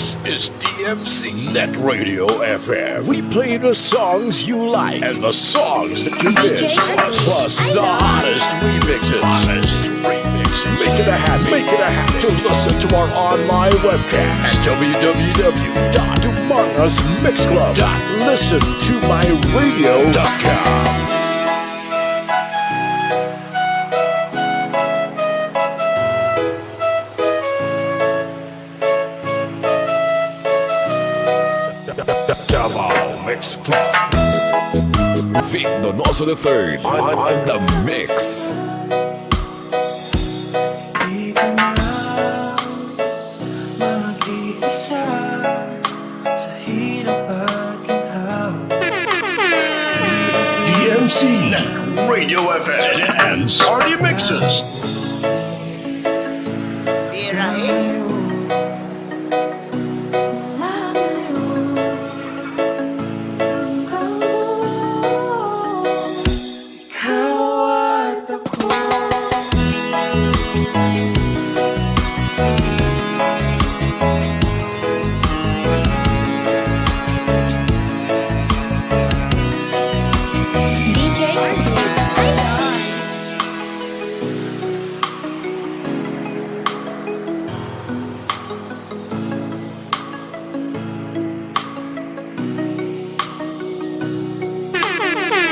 This is DMC Net Radio FM. We play the songs you like and the songs that you miss. Plus the hottest remixes. Make it a habit to listen to our online webcast at www.amonusmixclub.listentomyradio.com. Davao Mix Club. Vic Donoso III on the mix. Di ka na mag-iisa sa hirap at ginhawa. DMC Radio FM and Party Mixes.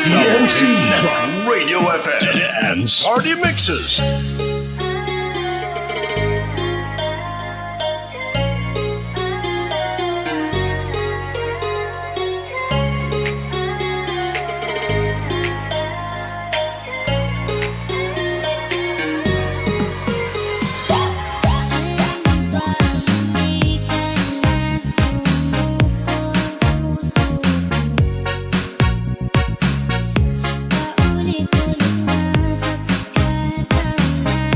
DMC Radio FM and Party Mixes. Ulit-ulit na kapag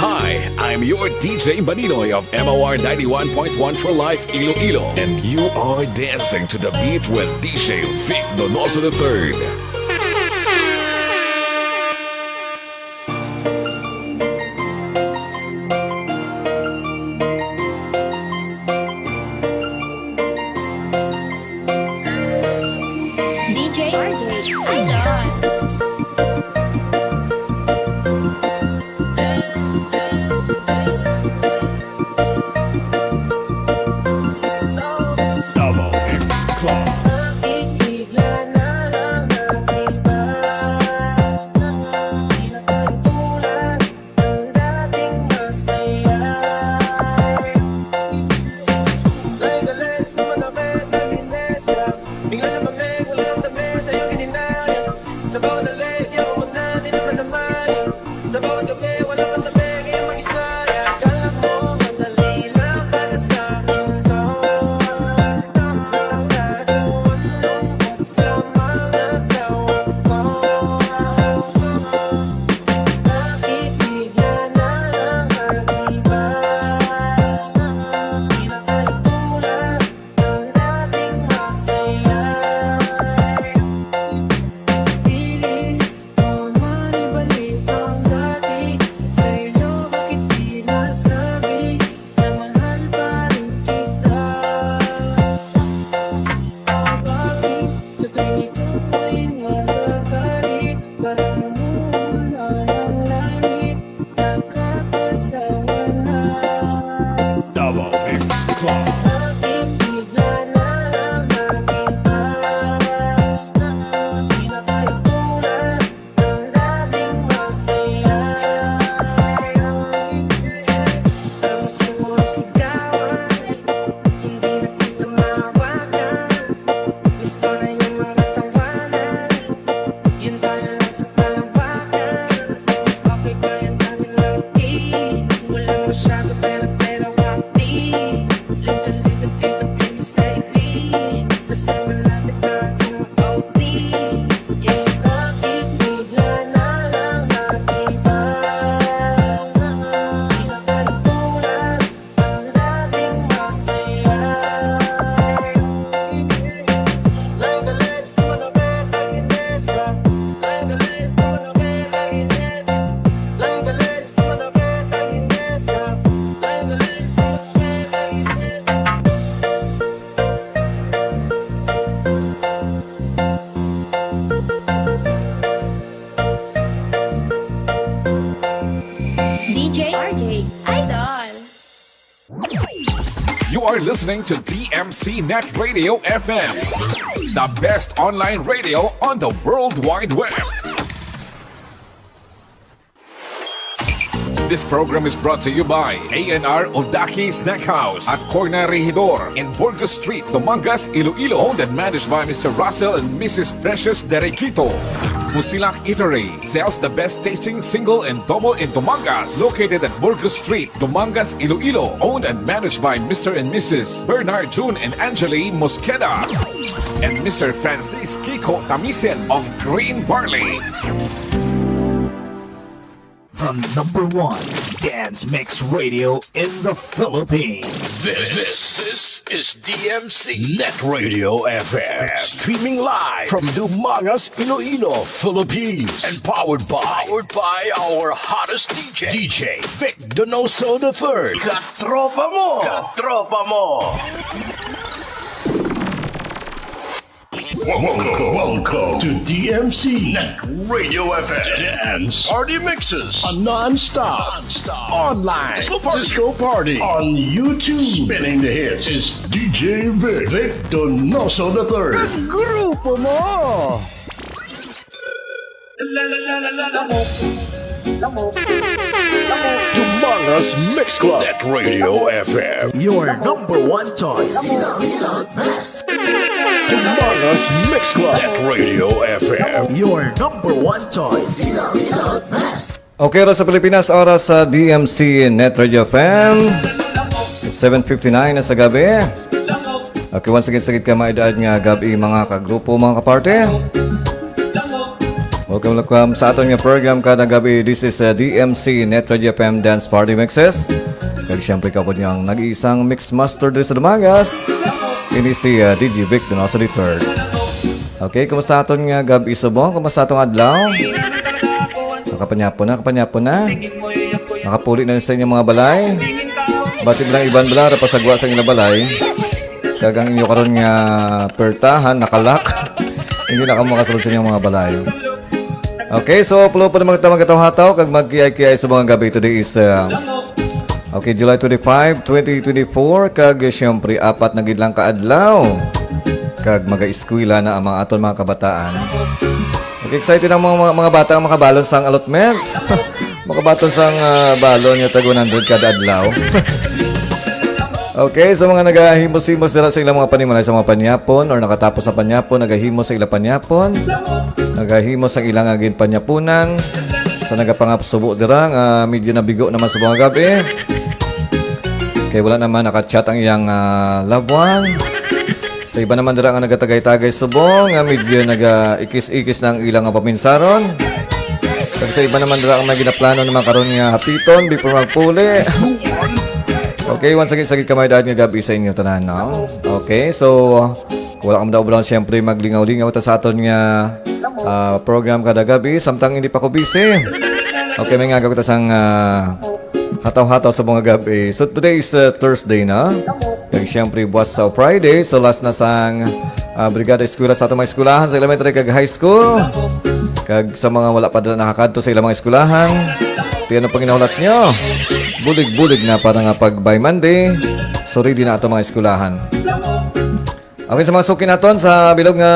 Hi, I'm your DJ Maninoy of MOR 91.1 for Life Iloilo, and you are dancing to the beat with DJ Vic Donoso III. DJ RJ, Idol. Double X Club. Bigla na lang nag-iba. Di na tayo tulad ng dating masaya. Leg-a-leg, sumanapit, nag-ines ka. Bigla na mamig, walang tabi, sa'yo gininaya. Sa bawat dalig, yaw mo na, di naman damay. Sa bawat gabi, walang katabi, ngayon mag-isaya. Kala mo, madali lang para sa akin to. Double X Club. Masyado pero happy. Little dito kinisay. Kasi malapit na akong OT. Yeah, bakit bigla na lang nag-iba? Di na tayo tulad ng dating masaya. Leg-a-leg, sumanapit, nag-ines ka. Leg-a-leg, sumanapit, nag-ines. Leg-a-leg, sumanapit, nag-ines ka. Leg-a-leg, sumanapit, nag-ines. DJ RJ, Idol. You are listening to DMC Net Radio FM, the best online radio on the World Wide Web. This program is brought to you by A&R Odaki Snack House at Corner Regidor in Burgos Street, Dumangas, Iloilo, owned and managed by Mr. Russell and Mrs. Precious Derequito. Musilak Eatery sells the best tasting single and double in Dumangas, located at Burgos Street, Dumangas, Iloilo, owned and managed by Mr. and Mrs. Bernard June and Angeli Mosqueda, and Mr. Francis Kiko Tamisen of Green Barley. The #1 dance mix radio in the Philippines. This is DMC Net Radio FM, streaming live from Dumangas, Iloilo, Philippines, and powered by our hottest DJ Vic Donoso III. Katropa mo! Katropa mo! Welcome to DMC Net Radio FM Dance Party Mixes, a non-stop online disco party on YouTube. Spinning the hits is DJ Vic Donoso III. Grupo mo! Dumangas Mix Club Net Radio FM. Your #1 choice. Dumangas Mix Club Net Radio FM. Your #1 choice. Okay, oras sa Pilipinas, oras sa DMC Net Radio FM. It's 7:59 na sa gabi. Okay, once again, sagit ka maedad nga gabi mga kagrupo, mga kaparte. Welcome sa aton nga program kada gabi. This is DMC Net Radio FM Dance Party Mixes. Kag siyempre kapod niyang nag-iisang mix master dito sa Dumagas. Ini si DJ Vic Donoso III. Okay, kumusta aton nga gabi subong? Kumusta atong adlaw? Nakapanyapo na. Nakapuli na sa inyong mga balay. Basi bilang iban bala rapasagwa sa inyong balay. Kagang inyo karon nga pertahan nakalak. Hindi na ka makasulod sa inyong mga balay. Okay, so pulo po na magkataw-hataw kag magkiyay-kiyay sa mga gabi. Today is okay, July 25, 2024 kag siyempre apat na gid lang ka adlaw. Kag maga-eskwela na ang mga aton mga kabataan. Okay, excited ang mga bata ang makabalon sang allotment. Makabaton sang balon niya tag 100 kada adlaw. Okay, sa mga nagahimos-himos dira sa ilang mga panimalay sa mga panyapon or nakatapos na panyapon, nagahimos sa ilang panyapon. Nagahimos ang ilang agin panyapunan. Sa nagapangapsubo dira nga medyo nabigo naman sa mga gabi. Kaya wala naman nakachat ang iyang loved one. Sa iba naman dira nga nagatagay-tagay subong nga medyo naga-ikis-ikis ng ilang paminsaron. Kag sa iba naman dira ang may ginaplano naman karon nga hapiton before magpuli. Okay, once again, sagit kamay dahil nga gabi sa inyo tanan, no? Okay, so wala kang daw siyempre maglingaw-lingaw ta sa aton nga program kada gabi. Samtang hindi pa ko busy. Okay, may nga gawin ta sang hataw-hataw sa mga gabi. So today is Thursday na. Kag siyempre buwas sa Friday. So last na sang brigada eskwela sa atong mga eskwelahan sa elementary kag high school. Kag sa mga wala pa nakakadto sa ilang mga eskwelahan. Tiyan ang panginahulat nyo. Bulig-bulig na para nga pag by Monday. So ready na atong mga eskwelahan. Okay, sa mga suki naton sa bilog nga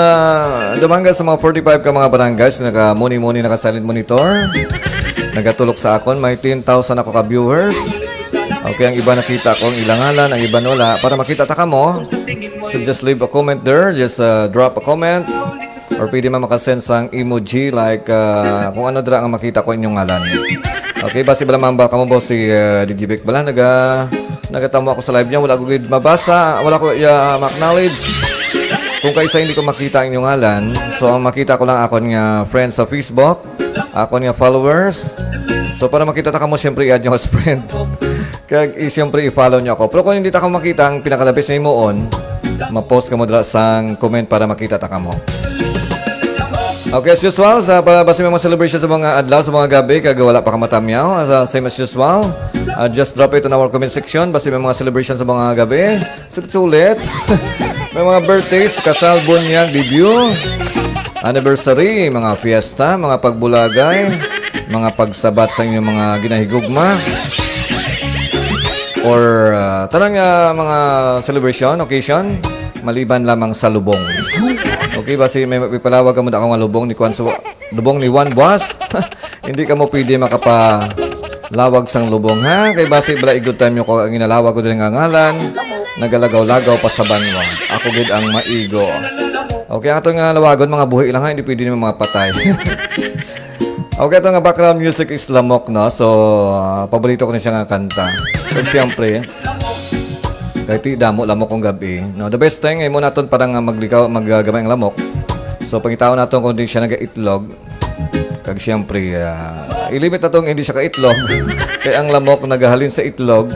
Dumangas sa mga 45 ka mga barangays naka-muni-muni naka-silent monitor. Nagatulok sa akon may 10,000 ako ka-viewers. Okay, ang iba nakita ko ang ilangalan, ang iba wala. Para makita ta ka mo, so just leave a comment there, just drop a comment. Or pwede man makasend sang emoji like kung ano dira ang makita ko inyong ngalan. Okay, basi bala mamba kamo boss si DJ Vic bala nagatamo ako sa live niya, wala ko gid mabasa, wala ko ma-acknowledge. Kung kaysa hindi ko makita ang inyong ngalan, so ang makita ko lang akon nga friends sa Facebook, akon nga followers. So para makita ta kamo syempre i-add niyo as friend. Kag syempre i-follow niyo ako. Pero kung hindi ta ka makita ang pinakalabis na imoon, ma-post ka mo dira sang comment para makita ta kamo. Okay, as usual, sa basi mga celebration sa mga adlaw, sa mga gabi, kag wala pa ka matamyaw, same as usual. Just drop it in our comment section, basi may mga celebration sa mga gabi. Sulit-sulit. May mga birthdays, kasal, bunyag, debut, anniversary, mga fiesta, mga pagbulagay, mga pagsabat sa inyong mga ginahigugma. Or tanang mga celebration, occasion, maliban lamang sa lubong. Okay, basi may palawag ka mo na akong lubong ni lubong ni Juan Boas. Hindi ka mo pwede makapalawag sang lubong, ha? Kay basi bala good time yung ko ang inalawag ko din nga ngalan. Nagalagaw-lagaw pa sa banwa. Ako gid ang maigo. Okay, ato nga lawagon mga buhi lang ha, hindi pwede naman mga patay. Okay, ito nga background music is lamok, no? So, paborito ko na siya nga kanta. Pero siyempre, kahit damo lamok kong gabi. No, the best thing ay mo naton parang maggamay ang lamok. So pangitaon naton kung hindi siya nagaitlog. Kag siyempre ilimit natong hindi siya kaitlog. Kaya ang lamok nagahalin sa itlog.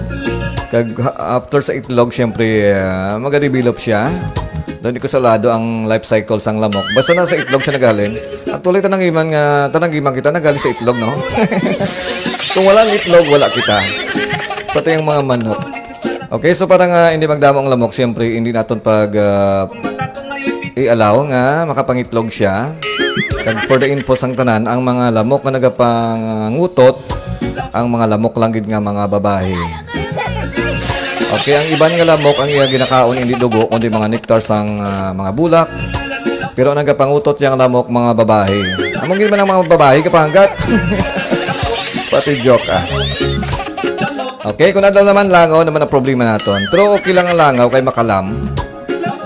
Kag after sa itlog siyempre magadevelop siya. Doon ko salado ang life cycle sang lamok. Basta na sa itlog siya nagahalin. Actually tanang iman kita nagahalin sa itlog, no? Kung wala ang itlog, wala kita. Pati yung mga manok. Okay, so parang hindi magdamo ang lamok, siyempre hindi naton pag i-allow nga makapangitlog siya. Kag for the info sang tanan, ang mga lamok na nagapangutot, ang mga lamok lang gid nga mga babae. Okay, ang iban nga lamok ang iya ginakaon hindi dugo kundi mga nectar sang mga bulak. Pero ang nagapangutot yang lamok mga babae. Among gid man ang mga babae kapanggat. Pati joke Okay, kung adlaw naman langaw naman ang problema naton. Pero okay lang ang langaw kay makalam.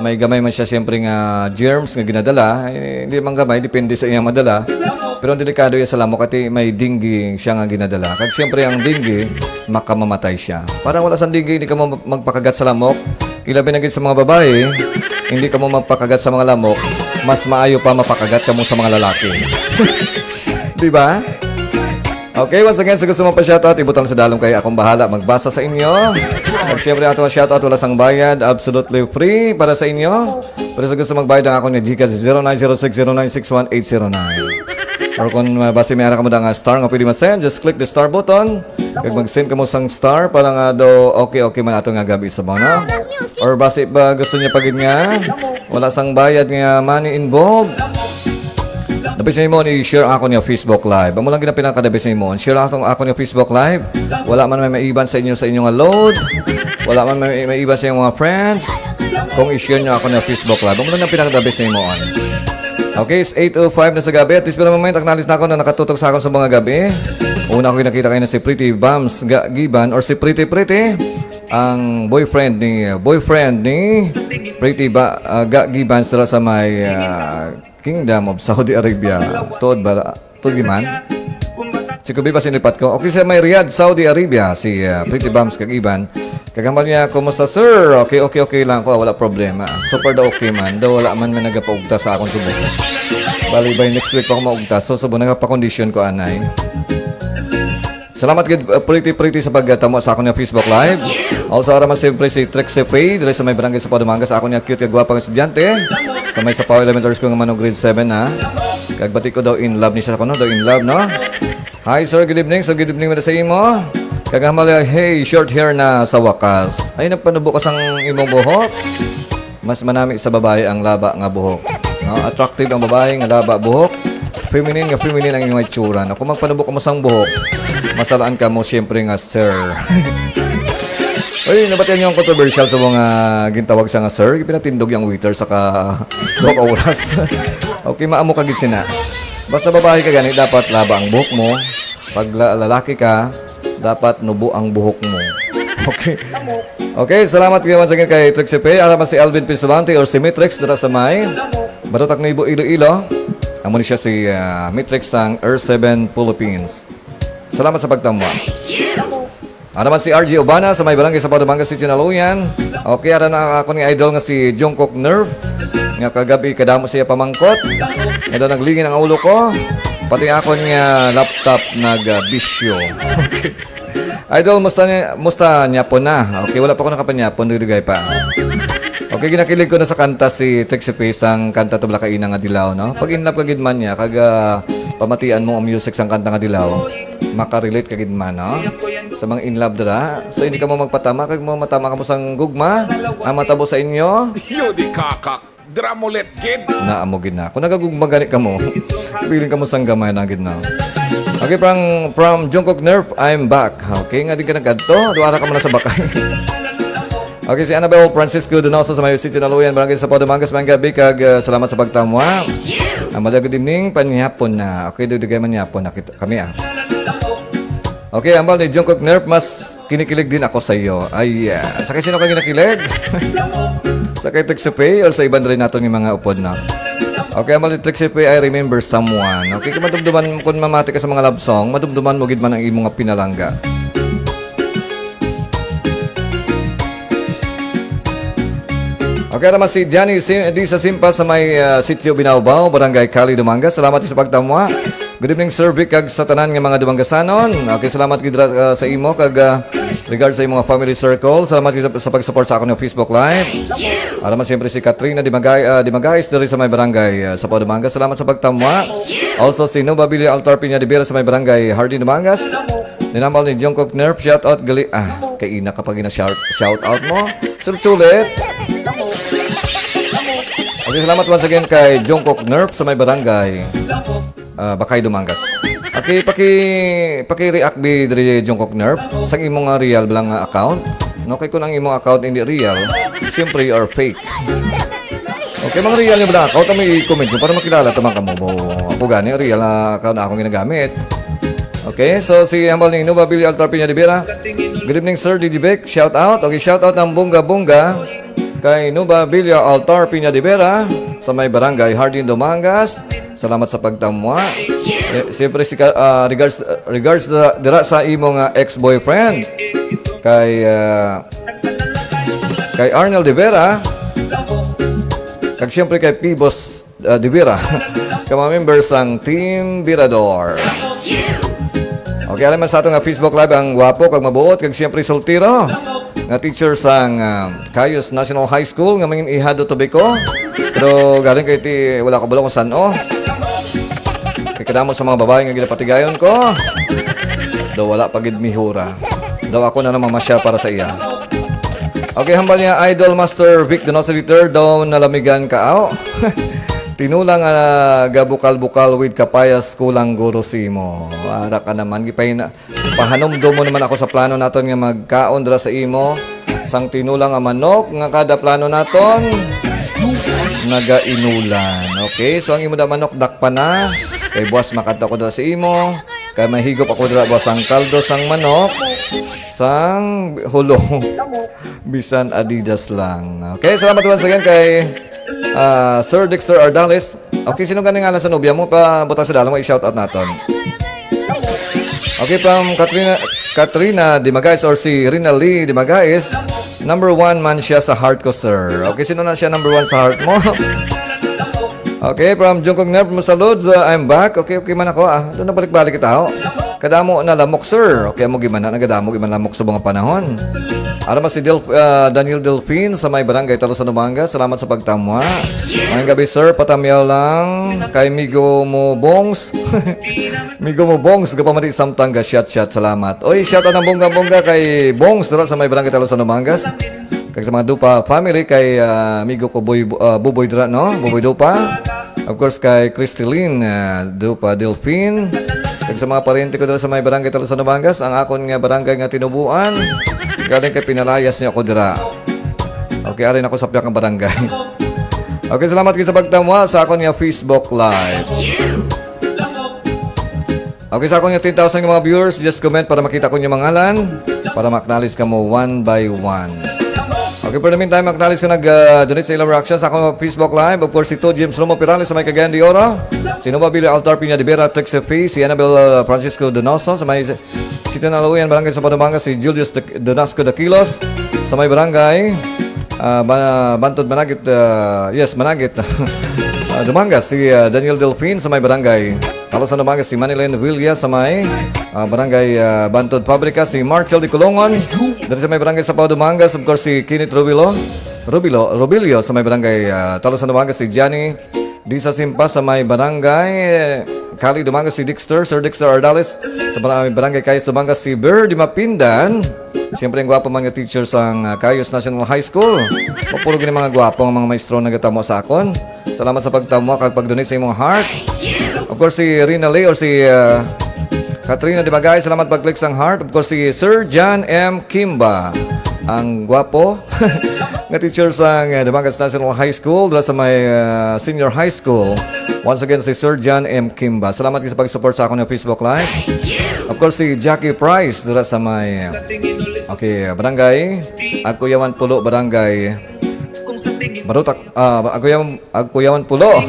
May gamay man siya siyempre nga germs nga ginadala. Hindi man gamay, depende sa iyang madala. Pero ang delikado yan sa lamok kasi may dengue siya nga ginadala. Kag siyempre ang dengue, makamamatay siya. Parang wala sa dengue, hindi ka mo magpakagat sa lamok. Ilabi na gid sa mga babae, hindi ka mo magpakagat sa mga lamok. Mas maayo pa mapakagat ka mo sa mga lalaki. Di ba? Okay, once again, sa gusto mong pa-shoutout, ibutang sa dalong kayo. Akong bahala magbasa sa inyo. At syempre, ato shoutout, wala sang bayad. Absolutely free para sa inyo. Pero sa gusto magbayad, ang ako niya, Gcash 0906-0961-809. Or kung base may ka mo nga star nga pwede ma-send, just click the star button. Kag mag-send ka mo sang star para nga do okay man ato nga gabi sa mga. Or base ba gusto niya pagid nga wala sang bayad nga money involved. Dabis niyo mo i-share ako niya Facebook Live. Amo lang ginapin ang kadabis niyo mo. Share ako niya Facebook Live. Wala man may maiban sa inyong load. Wala man may maiban sa inyong mga friends. Kung i-share niyo ako niya Facebook Live. Amo lang pinakadabis niyo mo. Okay, it's 8:05 na sa gabi. At least pero moment, acknowledge na ako na nakatutok sa akin sa mga gabi. Una ko nakita kayo na si Pretty Bams Giban or si Pretty ang boyfriend ni Pretty Giban sa may Kingdom of Saudi Arabia. Tuod man? Si Kubi ba sinipat ko? Okay, sa may Riyadh, Saudi Arabia, si Pretty Bams Giban. Kagamal niya, kumusta sir? Okay lang ko, wala problema. Super daw okay man. Daw wala man nagapaugta sa akong subok. Bali by next week pa ako maugta. So subo nagapa-condition ko anay. Salamat gid pretty sa pagtamo sa akong Facebook Live. Also ara man siyempre si Trixie Faye dili sa may barangay sa Padumangas sa akong cute kag gwapang estudyante. Sa may sa Power Elementary School nga manong grade 7 ha. Kag bati ko daw in love ni siya kuno, daw in love no. Hi sir, good evening. So good evening man sa imo. Kagamal, hey, short hair na sa wakas. Ay, nagpanubo ka sang imong buhok. Mas manami sa babae ang laba nga buhok. No? Attractive ang babae nga laba buhok. Feminine ang iyong itsura. No? Kung magpanubo ka mo sang buhok, masalaan ka mo siyempre nga sir. Uy, nabatian niyo ang controversial sa mga gintawag sa nga sir. Pinatindog yung waiter sa ka oras. Okay, maamo ka gisina. Basta babae ka ganit, dapat laba ang buhok mo. Pag lalaki ka, dapat nubo ang buhok mo. Okay, salamat kayo once again kay Trixie Pay. Alaman si Alvin Pisolante or si Mitrix dara sa may Batutak na Iloilo. Amo ni siya si Mitrix sang R7 Philippines. Salamat sa pagtamwa. Alaman si RJ Obana sa may barangay sa Padumangas City, Naluyan. Okay, ara na ako ni idol nga si Jungkook Nerf. Nga kagabi kadamo siya pamangkot. Nga naglingin ang ulo ko. Pati ako niya laptop nag-bisyo. Okay. Idol, musta niya po na. Okay, wala pa ako nakapanyapon. Dirigay pa. Okay, ginakilig ko na sa kanta si Trixie Pace ang kanta to Blakaina nga Dilaw, no? Pag in love kagid man niya, pamatian mo ang music sang kanta nga Dilaw, makarelate kagid man, no? Sa mga in love dira. So, hindi ka mo magpatama, kag mo matama ka mo sang gugma, ang matabo sa inyo. Yodi kakak, dramulet kid. Naamogin na. Kung nagagugma gani ka mo, piling ka mo sang gamay na gid na. Okay, from Jungkook Nerf, I'm back. Okay, nga di ka nagkadto. Duwara ka muna sa bakay. Okay, si Annabelle Francisco Donoso sa Mayo City, Naluyan, barangay sa Padumangas, Mangabi, kag salamat sa pagtamwa. Good evening, panyapon na. Okay, dudigay man yapon na kami Okay, ambal ni Jungkook Nerf, mas kinikilig din ako sa iyo. Ay, sa kay sino ka kinikilig? Sa kay Trixie Pay or sa iban rin nato ni mga upod na? Okay, ambal ni Trixie Pay, I remember someone. Okay, kung madumduman, kung mamati ka sa mga love song, madumduman mo gid man ang imong nga pinalangga. Okay, naman si Johnny di sa Simpa sa may sitio Binaubao, Barangay Cali, Dumangas. Salamat sa pagtamwa. Good evening, Sir Vic, kag sa tanan nga mga Dumangasanon. Okay, salamat gid sa imo kag regards sa imong mga family circle. Salamat sa pag-support sa akong Facebook Live. Alaman siyempre si Katrina Dimagais diri sa may barangay sa Dumangas. Salamat sa pagtamwa. Also si Nova Billy Altar Piña de Vera sa may barangay Hardin, Dumangas. Ninambal ni Jungkook Nerf, shout out gali. Kay ina kapag shout out mo. Sulit. Okay, salamat once again kay Jungkook Nerf sa may barangay Bakay, Dumangas. Okay, paki-react bi diri Jungkook Nerf sa imong real lang account. No, kay kun ang imong account hindi real, syempre you are fake. Okay, mga real niyo ba account mo i-comment nyo para makilala tamang kamo. Ako gani real na account na akong ginagamit. Okay, so si Hambal ni Nova Billy Altar Piña de Vera. Good evening, Sir Didi Beck. Shout out. Okay, shout out ng bunga-bunga kay Nova Billy Altar Piña de Vera sa may barangay Hardin, Dumangas. Salamat sa pagtamwa. Siyempre si regards dira sa imong ex-boyfriend kay Arnel de Vera. Kag siyempre kay Pibos de Vera. Kama-members ng Team Birador. Okay, alam mo sa ato nga Facebook Live ang gwapo, kag mabuot, kag siyempre soltero. Nga teacher sang Cayos National High School, nga mangin ihado to ko. Pero galing kay ti, wala ka bulong kung saan o. Kaya kadamo sa mga babae nga ginapatigayon ko. Daw wala pagid mihura. Daw ako na namang masya para sa iya. Okay, hambal niya Idol Master Vic Donoso III daw nalamigan ka ao. Tinulang gabukal-bukal with kapayas kulang guro simo. Wala ka naman gipay na pahanomdo mo naman ako sa plano naton nga magkaon dira sa imo. Sang tinulang nga manok nga kada plano naton nagainulan. Okay, so ang imo da manok dakpa na. Kay buwas makadto ko dira sa imo. Kay mahigop ako dira buwas ang kaldo sang manok. Sang hulong. Bisan Adidas lang. Okay, salamat once again kay Sir Dexter Ardales. Okay, sino ganing ngalan sa nobya mo? Pabutan sa dalang mo i-shoutout natin. Okay, from Katrina Dimagais or si Rina Lee Dimagais. Number 1 man siya sa heart ko, sir. Okay, sino na siya number 1 sa heart mo? Okay, from Jungkook Nerv Musaluds, I'm back. Okay man ako. Doon na balik-balik kita ho. Kadamo na lamok, sir. Okay, mo gimana nagadamo giman lamok sa mga panahon. Arama si Daniel Delfin sa may barangay Talusan, Umanga. Salamat sa pagtamwa. Ngayong gabi, sir, patamyaw lang kay Migo mo Bongs. Migo mo Bongs, gapamati samtang ga shot. Salamat. Oy, shout out ng bongga-bongga kay Bongs dira sa may barangay Talusan, Umangas. Kag sa mga Dupa family kay Migo ko Buboy dira, no? Buboy Dupa. Of course kay Cristelyn Dupa Delfin. Kag sa mga parente ko dira sa may barangay Talusan, Umangas, ang akon nga barangay nga tinubuan. Galing kay pinalayas niya ako dira. Okay, arin ako sa piyak ng barangay. Okay, salamat kayo sa pagtamwa sa akon nga Facebook Live. Okay, sa akon nga 10,000 mga viewers, just comment para makita ko yung mga ngalan, para maknalis ka mo one by one. Okay, for the meantime, maknalis ka nag-donate sa ilang reaction sa akong Facebook Live. Of course, si James Romo Pirales sa may Cagayan de Oro, si Nova Billy Altar Piña de Vera, Trix F.A., si Annabel Francisco Donoso sa may Sito Naluyan, barangay sa Padumangas, si Julius Donasco Daquilos sa may barangay Bantod Managit, Managit Dumangas, si Daniel Delfin sa may barangay Talusan, Dumangas, si Manilene Villa sa may barangay Bantod Fabrica, si Marcel de Colongon dari sa may barangay sa Padumangas, of course si Kenneth Robilio sa may barangay Talusan, Dumangas, si Johnny Disa Simpa sa may barangay Kali Dumangas, si Sir Dexter Ardales sa barangay Cayos Dumangas, si Bird Mapindan. Siyempre ang gwapo mga teacher sa Cayos National High School. Mapuro gini mga gwapo ang mga maestro na gatamo sa akon. Salamat sa pagtamo kag pag-donate sa imong heart. Of course si Rina Lee or si Katrina Dimagay, salamat pag-click sa heart. Of course si Sir John M. Kimba, ang gwapo nga teacher sa Dumangas National High School dala sa may senior high school. Once again si Sir John M. Kimba. Salamat sa pag-support sa akong Facebook Live. Of course si Jackie Price dala sa may barangay Agkuyawan Pulo, barangay Barutak Agkuyawan Pulo,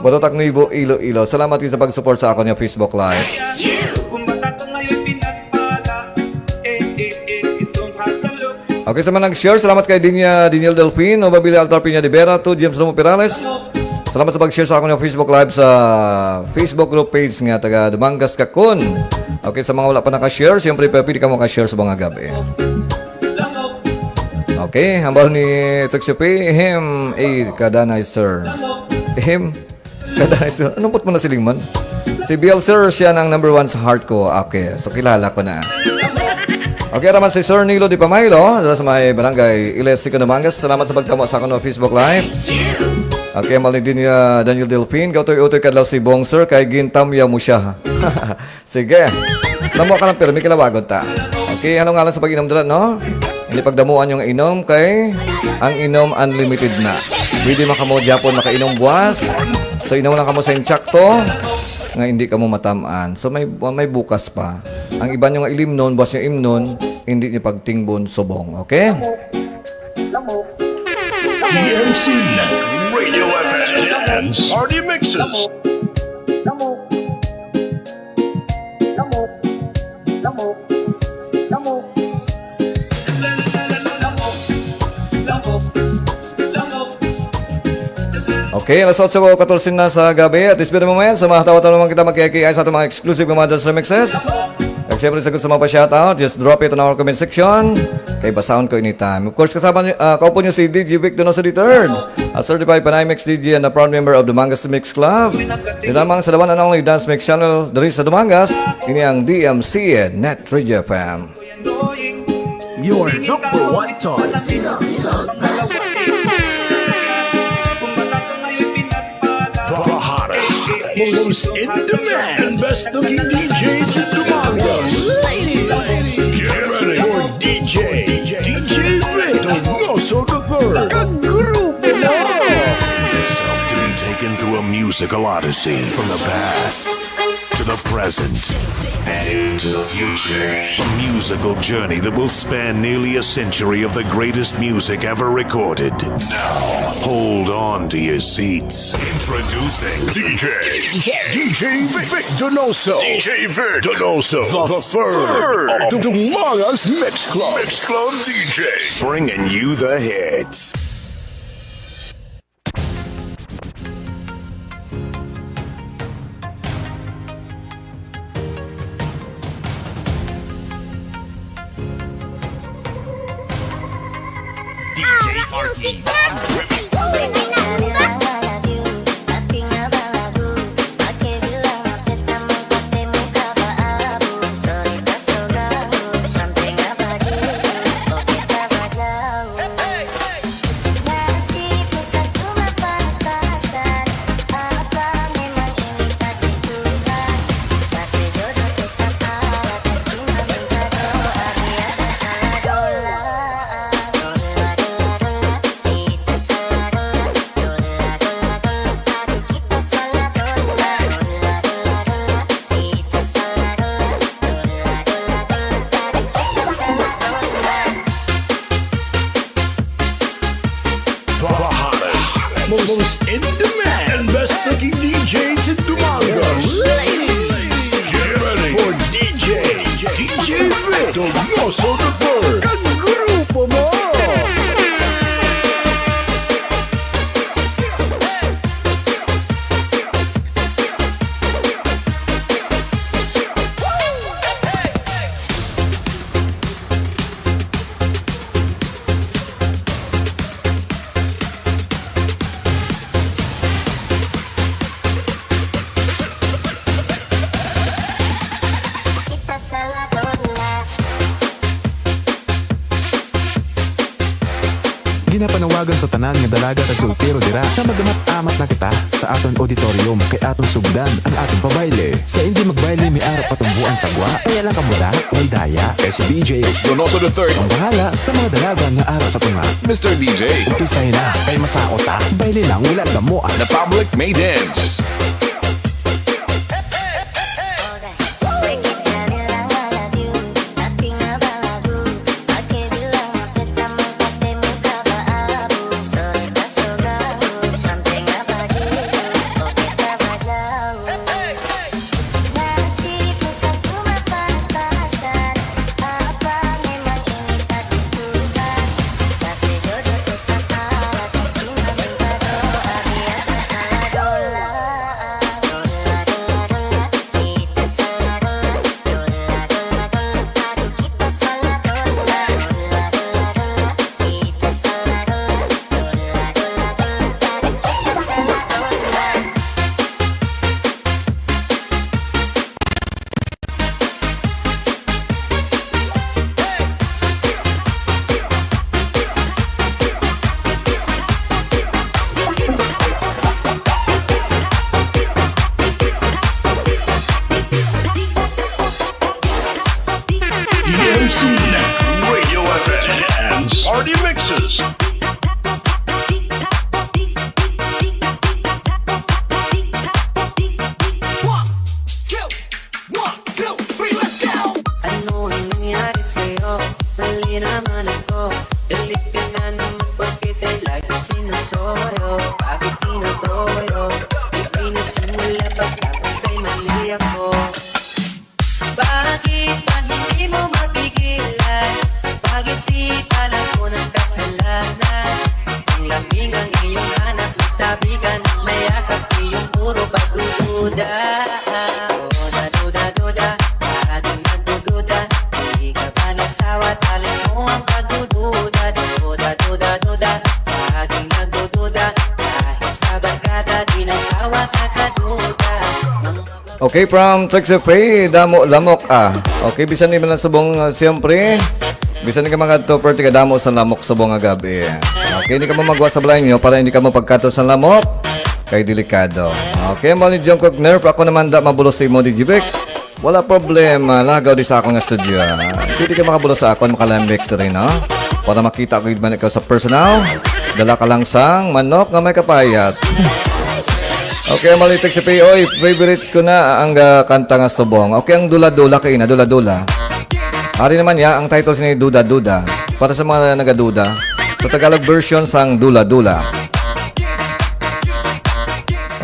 Barutak Nuevo, Iloilo. Salamat sa pag-support sa akong Facebook Live. Okay, sa mga nag-share, salamat kay Daniel Delfin, Nova Billy Altar Piña de Vera, James Romo Pirales. Salamat sa pag-share sa akong Facebook Live sa Facebook group page nga taga Dumangas Kakun. Okay, sa mga wala pa naka-share, siyempre pwede ka mo ka-share sa mga gabi. Okay, hambal ni Tuxupi, him, kadanay sir. Him, kadanay sir. Anong put mo na silingman? Si Biel sir, siya ng number 1 sa heart ko. Okay, so kilala ko na. Okay, raman si Sir Nilo Di Pamaylo, dala sa may barangay Ilesico Dumangas. Salamat sa pagtamo sa akong Facebook Live. Okay, mali din ni Daniel Delfin. Gautoy-utoy kadlaw si Bong sir, kay gintamya mo siya. Sige. Namo ka lang pero may kilawagon ta. Okay, ano nga lang sa pag-inom dala, no? Hindi pagdamuan yung inom kay ang inom unlimited na. Pwede makamo Japon makainom buwas. So inom lang kamo sa inchakto nga hindi ka mo matamaan. So may bukas pa. Ang iba nyo nga ilimnon, buwas yung imnon, hindi nyo pagtingbon subong. Okay? DMC Radio FM Party Mixes. Okay, alas 8:14 na sa gabi at ispira mo sa mga tawa-tawa naman kita magkikiyay sa ating mga exclusive mga dance remixes. At siyempre sagot sa mga pa-shoutout, just drop it on our comment section. Kay basahon ko anytime. Of course, kasama kaupo nyo si DJ Vic Donoso III, a certified Panay Mix DJ and a proud member of the Mangas Mix Club. Yun lamang sa laban na only dance mix channel dari sa Dumangas, ini ang DMC Net Radio FM. Your number one choice. The hottest, most in demand, best looking DJs in Dumangas. Get ready for DJ Vic Donoso III. Yourself to be taken through a musical odyssey from the past to the present and into the future. A musical journey that will span nearly a century of the greatest music ever recorded. Now, hold on to your seats. Introducing DJ Vic Donoso. DJ Vic Donoso. The third of the Dumangas Mix Club. Mix Club DJs. bringing you the hits. Most in demand, best looking DJs in Dumangas. Get ready for DJ Vic Donoso III. Kagrupo mo! Ginapanawagan sa tanan nga dalaga at sultero dira na magamat-amat na kita sa aton auditorium kay aton sugdan ang aton pabayle. Sa hindi magbayle may araw patumbuan sa gwa. Kaya lang kamula, may daya kay si DJ Donoso III, ang bahala sa mga dalaga nga araw sa tunga. Mr. DJ, Umpisay na kay masakot ta. Bayle lang wala gamo. the public may dance. DMC Net Radio FM Dance Party Mixes. Ano ang nangyari sa'yo? Mali naman ako. Galit ka na naman pagkit ay lagi sinusoyo. Bakit tinatoyo? Ika'y nagsimula pagkatapos ay mali ako. Bakit ba hindi mo mapigilan? Pag-isipan ako ng kasalanan. Ang lamig ang iyong hanap, sabi ka ng Okay, from Trixie Faye, Damo Lamok Okay, bisan ni man subong siyempre. Bisan ni ka mga topper tiga damo sa lamok subong nga gabi. Okay, hindi ka mo magwa sa balay nyo para hindi ka mo pagkato sa lamok. Kay delikado. Okay, mali Jungkook Nerf, ako naman da mabulos si mo Digibek. Wala problema, lagaw di sa akong studio. Hindi ka makabulos sa akon, makalambek rin, no? Para makita ko man ikaw sa personal. Dala ka lang sang manok nga may kapayas. Okay, malitik si Oy, favorite ko na ang kanta nga subong. Okay, ang dula-dula kayo na, dula-dula. Hari naman ya, ang title ni Duda-Duda. Para sa mga nagaduda, sa Tagalog version sang Dula-Dula.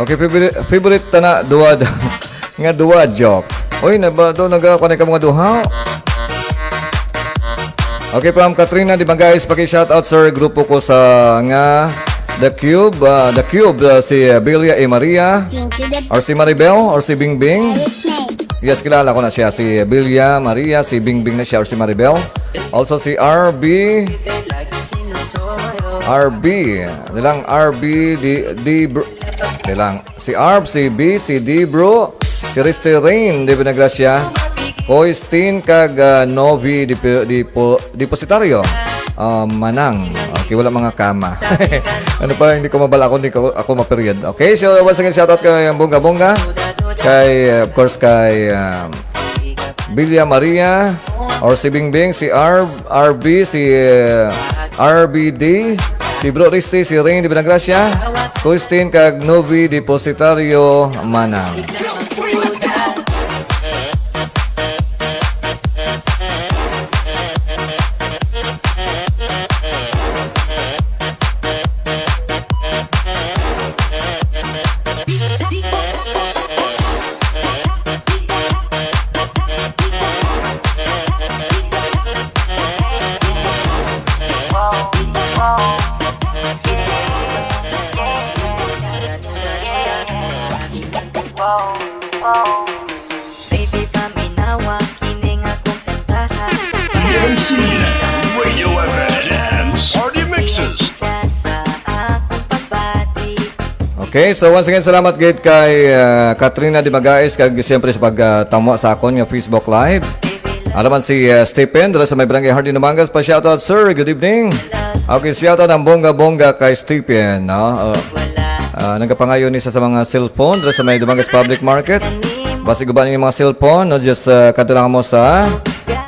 Okay, favorite ta na duwa nga duwa joke. Oy, nabado nagakuan ka mga duha. Okay, from Katrina, di ba guys, paki-shoutout sir, grupo ko sa nga The Cube, si Belia E. Maria, or si Maribel, or si Bingbing. Yes, kilala ko na siya, si Belia Maria, si Bingbing na siya, or si Maribel. Also si RB, nilang RB, nilang si Arb, si B, si D, bro, si Risty Rain, di Binagracia, Koistin, kag Novi, Depositario. Manang. Okay, wala mga kama. Ano pa, hindi ko mabala ako, hindi ko ako ma-period. Okay, so once again, shoutout kay Bonga Bonga. Kay, of course, kay Belia Maria, or si Bingbing, si RB, si RBD, si Bro Risty, si Rain, di Binagracia, Christine, kag Novi, Depositario, Manang. Baby, paminawa, kining akong kantahan. MC Radio FM Party Mixes. Sa akong pagbati. Okay, so once again, salamat gate kay Katrina Di Magais, kag siyempre sa pagtamo sa akon yung Facebook Live. Alaman si Stephen, dala sa may barangay Hardin Namangas, pa shoutout sir, good evening. Okay, shoutout ang bongga-bongga kay Stephen, no? Nagapangayon ni sa mga cellphone, dala sa may Namangas Public Market. Basi guban yung mga cellphone, no? Just katulang mo sa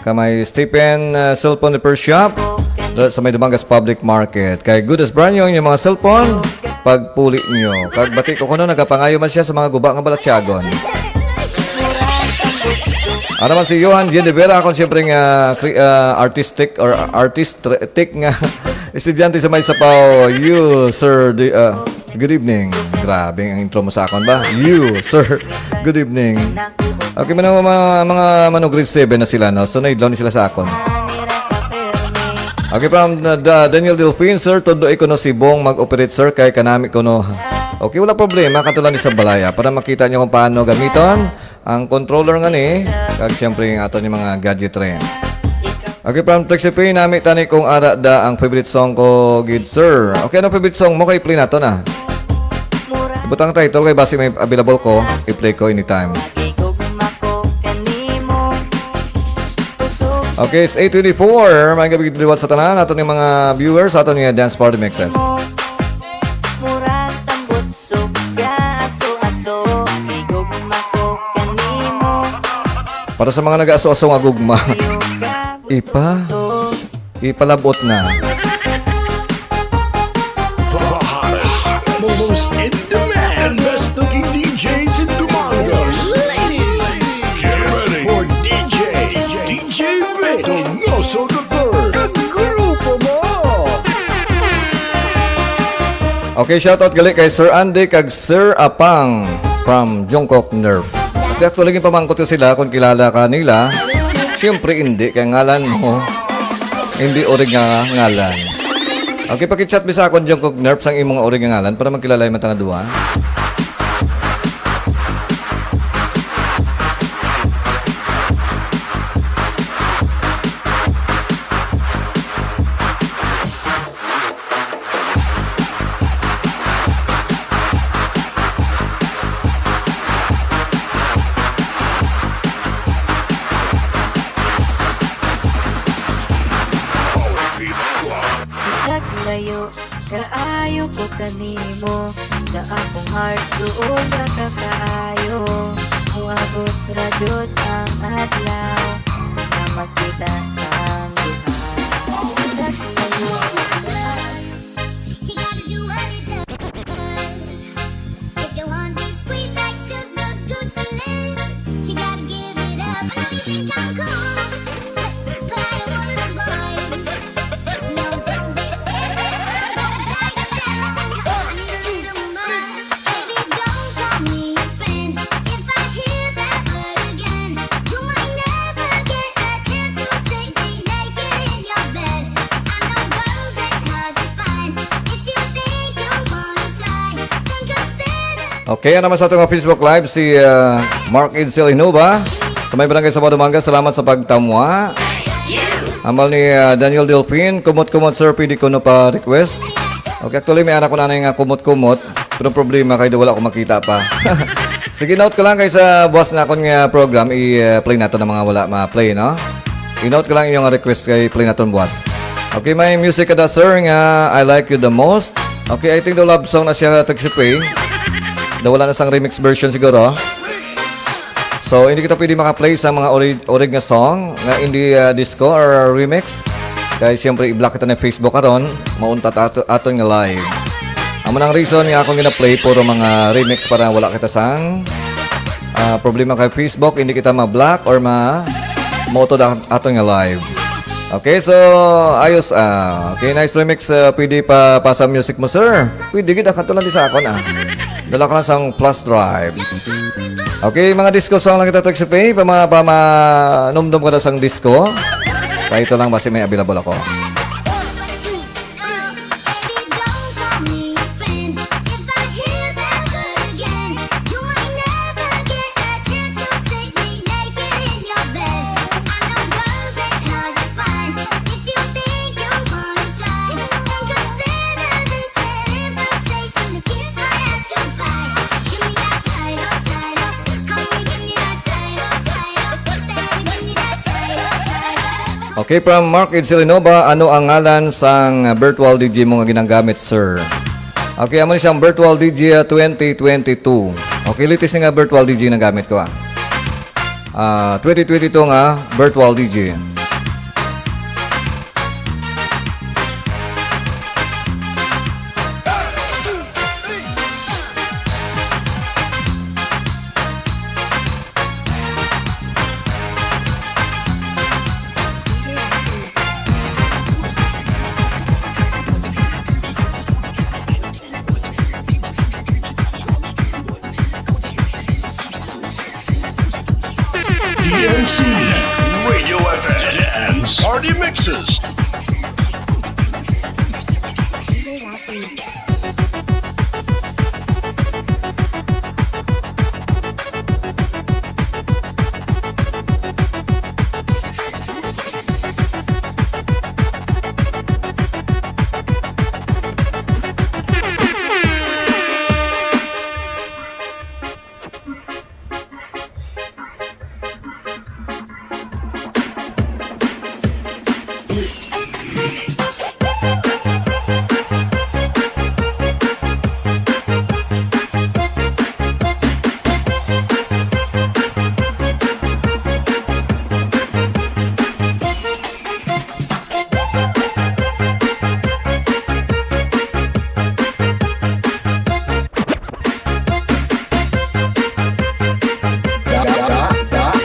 kamay Stephen Cellphone Repair Shop, dala sa may Namangas Public Market. Kay good as brand yung mga cellphone, pagpuli nyo. Kag bati ko kuno, nagapangayon man siya sa mga guba nga balatsyagon. Ano man si Johan Gendevera, ako siyempre nga artistic nga estudyante sa may sapaw. You, sir, good evening. Grabe ang intro mo sa akon ba? You, sir, good evening. Okay, mga grade 7 na sila, no? So, naidlaw ni sila sa akon. Okay, from Daniel Delphine, sir, todo ko no si Bong mag-operate, sir, kay kanami ko no. Okay, wala problema, katulad ni sa balaya, para makita nyo kung paano gamiton ang controller nga ni, kag siyempre yung ato ni mga gadget rin. Okay, from Trixie nami tani kung ara da ang favorite song ko, good sir. Okay, anong favorite song mo? Kay play na to na. Ibutang title kay basi may available ko, i-play ko anytime. Okay, it's 8:24. May gabi liwat sa tanan ato ni mga viewers, ato ni Dance Party Mixes. Para sa mga nag-aso-aso nga gugma, ipalabot na. The hottest, most in-demand, best-looking DJs in Dumangas. Ladies, get ready for DJ Vic, Donoso the Third. Ang grupo mo! Okay, shoutout gali kay Sir Andy kag Sir Apang from Jungkook Nerf. Kaya actually, pamangkot ko sila kung kilala ka nila. Siyempre, hindi. Kaya ngalan mo, hindi orig nga ngalan. Okay, pakichat bisa akong Jungkook Nerf sang imong orig nga ngalan para magkilala yung matanga duwa. Kaayo ko kanimo sa akong heart doon ra ka kaayo. Huwabot ra jud ang adlaw na makita ang duha. She gotta do what it does. If you want this sweet like sugar, good to lips, she gotta give it up. I know you think I'm cool, but I am one of the boys. No, don't be scared, cause I got talent. I need a little more. Baby, don't call me a friend. If I hear that word again, you might never get a chance to see me naked in your bed. I know girls ain't hard to find. If you think you wanna try, then consider. Okay, yan naman sa ating Facebook Live si Mark Edsel Innova. Sa may barangay sa Badumanga, salamat sa pagtamwa. Amal ni Daniel Delphine, kumot-kumot sir, pwede ko no pa request. Okay, actually may anak ko na nga kumot-kumot. Pero problema kayo wala akong makita pa. Sige, note ko lang kayo sa buwas na akong program, i-play nato ng mga wala ma-play, no? I-note ko lang yung request kay play nato buwas. Okay, may music kada sir nga I Like You The Most. Okay, I think the love song na siya tagsipay. Wala na sang remix version siguro. So, hindi kita pwede makaplay sa mga orig nga song nga hindi disco or remix. Kaya siyempre i-block kita na Facebook karon, maunta aton nga live. Amo nang reason nga akong gina-play puro mga remix para wala kita sang problema kay Facebook, hindi kita ma-block or ma-moto aton nga live. Okay, so ayos okay, nice remix. Pwede pa sa music mo, sir. Pwede gid katulad di sa akon Dala ka lang sang plus drive. Okay, mga disco song lang kita tagsipay. Numdum ka na sang disco. Kaya ito lang basi may available ako. Okay, from Mark Edsel Innova, ano ang ngalan sang virtual DJ mo nga ginagamit, sir? Okay, amo ni siyang virtual DJ 2022. Okay, latest nga virtual DJ na gamit ko 2022 nga virtual DJ. DMC Radio FM Dance Party Mixes.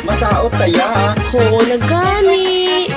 Masaot kaya Oo, nagani.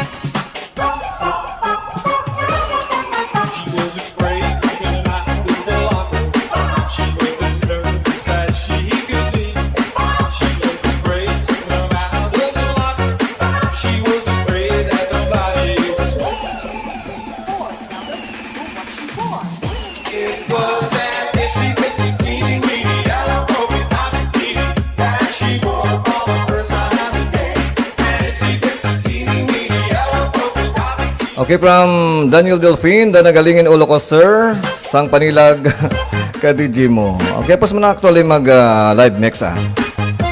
Okay, from Daniel Delphine, nagalingin ulo ko, sir. Sang panilag ka DJ mo. Okay, pas mo na actually mag live mix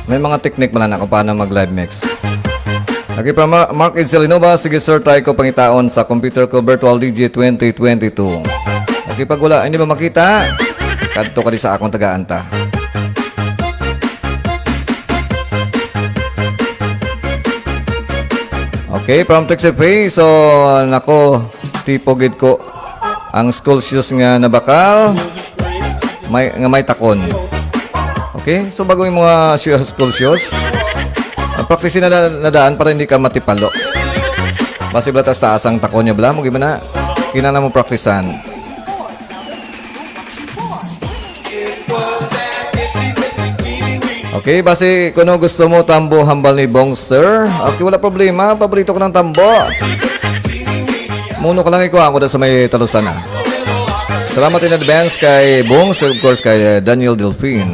May mga technique man na kung paano mag live mix. Okay, from Mark Edsel Innova, sige sir, try ko pangitaon sa computer ko virtual DJ 2022. Okay, Okay, pag wala, hindi mo makita, kadto ka di sa akong taga-anta. Okay, from Texas Pay. So, nako, tipogid ko ang school shoes nga nabakal, may takon. Okay, so bago yung mga school shoes, practice na nadaan para hindi ka matipalo. Basi batas taas ang takon niya bala mo, gimana? Kinala mo praktisan. Okay, basi kuno gusto mo tambo hambal ni Bong Sir. Okay, wala problema. Paborito ko ng tambo. Muno ka lang ikuha ako sa may talusan na. Salamat in advance kay Bong Sir, of course kay Daniel Delphine.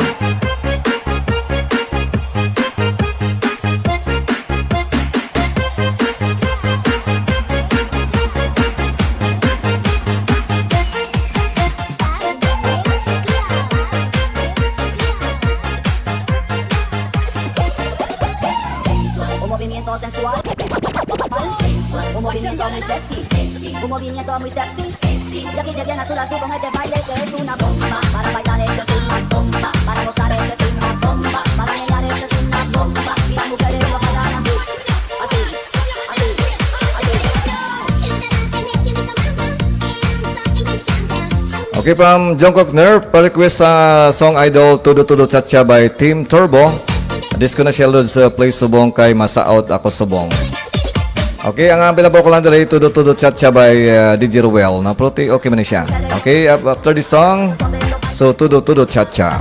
Un movimiento muy sexy, y aquí se viene azul azul con este baile que es una bomba. Para bailar esto es una bomba, para gozar esto es una bomba, para bailar esto es una bomba. Y las mujeres lo bailan así, así, así, así. Okay, from Jungkook Nerve, pa-request sa song Idol Tudo Tudo Chacha by Team Turbo. Disco na siya sa Play Subong kay Masaot Ako Subong. Okay, ang available ko lang dali Tudo Tudo Chacha by DJ Ruel. Na proti okay man siya. Okay, after this song, so Tudo Tudo Chacha.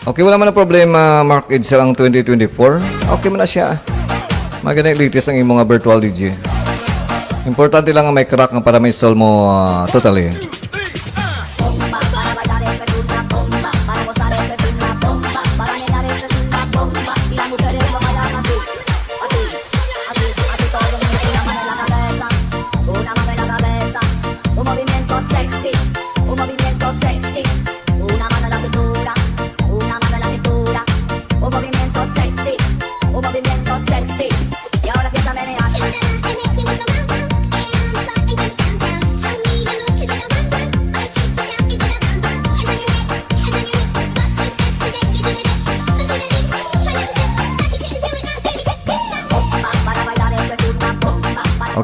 Okay, wala man na problema, Mark Edsel ang 2024. Okay man na siya. Maganda yung latest ng mga virtual DJ. Importante lang ang may crack ng para ma-install mo totally.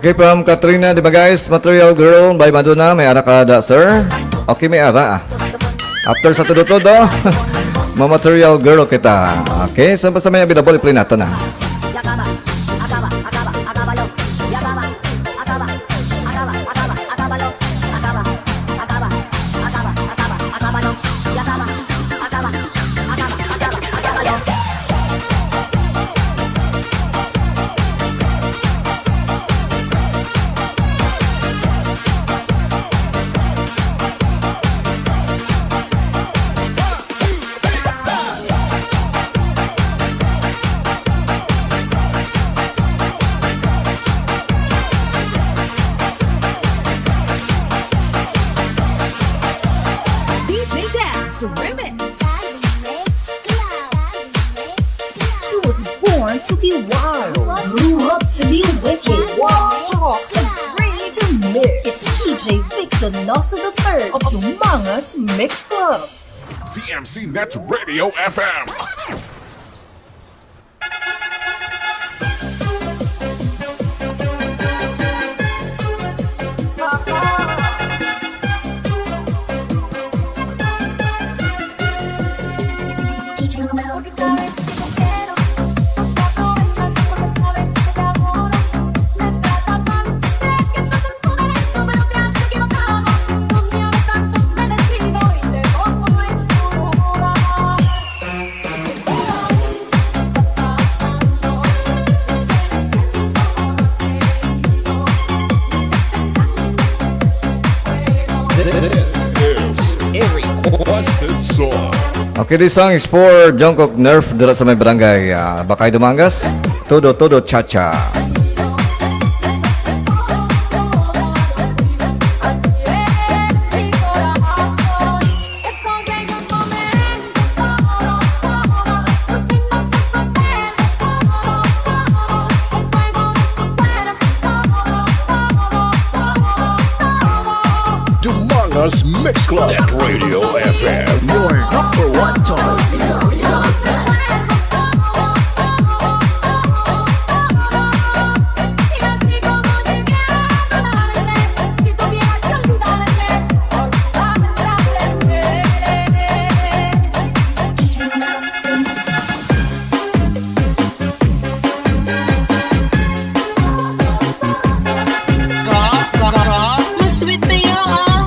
Okay, from Katrina, di ba guys? Material Girl by Madonna. May ara ka da, sir? Okay, may ara ah. After sa tudo-tudo, ma-Material Girl kita. Okay, saan pa sa may available, i-play natin ah. To be wild, grew up to be wicked. Wild talks and free to mix. It's DJ Victor Nosso III of Humangas Mix Club. TMC Net Radio FM. Okay, this song is for Jungkook Nerf dala sa may barangay Bakay Dumangas. Todo Todo Cha-Cha. Dumangas Mix Club. Net Radio FM. Your number one choice. Mas sweet na yan.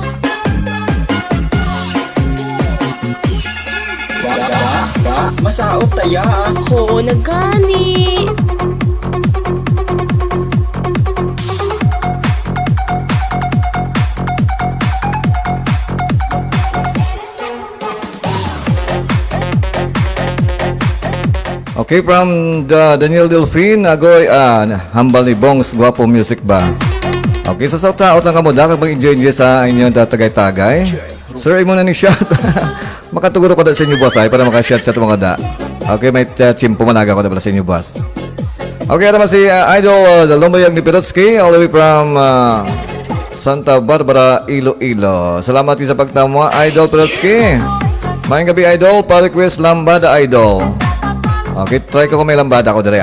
Masaot taya. Oo, nagani. Okay, from Daniel Delfin, agoy, hambal ni Bongs, Guwapo Music ba? Okay, sa out lang kamo, dakag mag-enjoy sa inyong tatagay-tagay. Sir, ay muna ni shot. Makatuguro ko da sa inyo, boss, ay, para makashot sa mga da. Okay, may chimpo managa ko na pala sa inyo, boss. Okay, naman si Idol, Lumbayag ni Pirotsky, all the way from Santa Barbara, Iloilo. Salamat sa pagtamo, Idol Pirotsky. Mayang gabi, Idol, pa-request Lambada, Idol. Okay, try ko kung may lambada ko dali.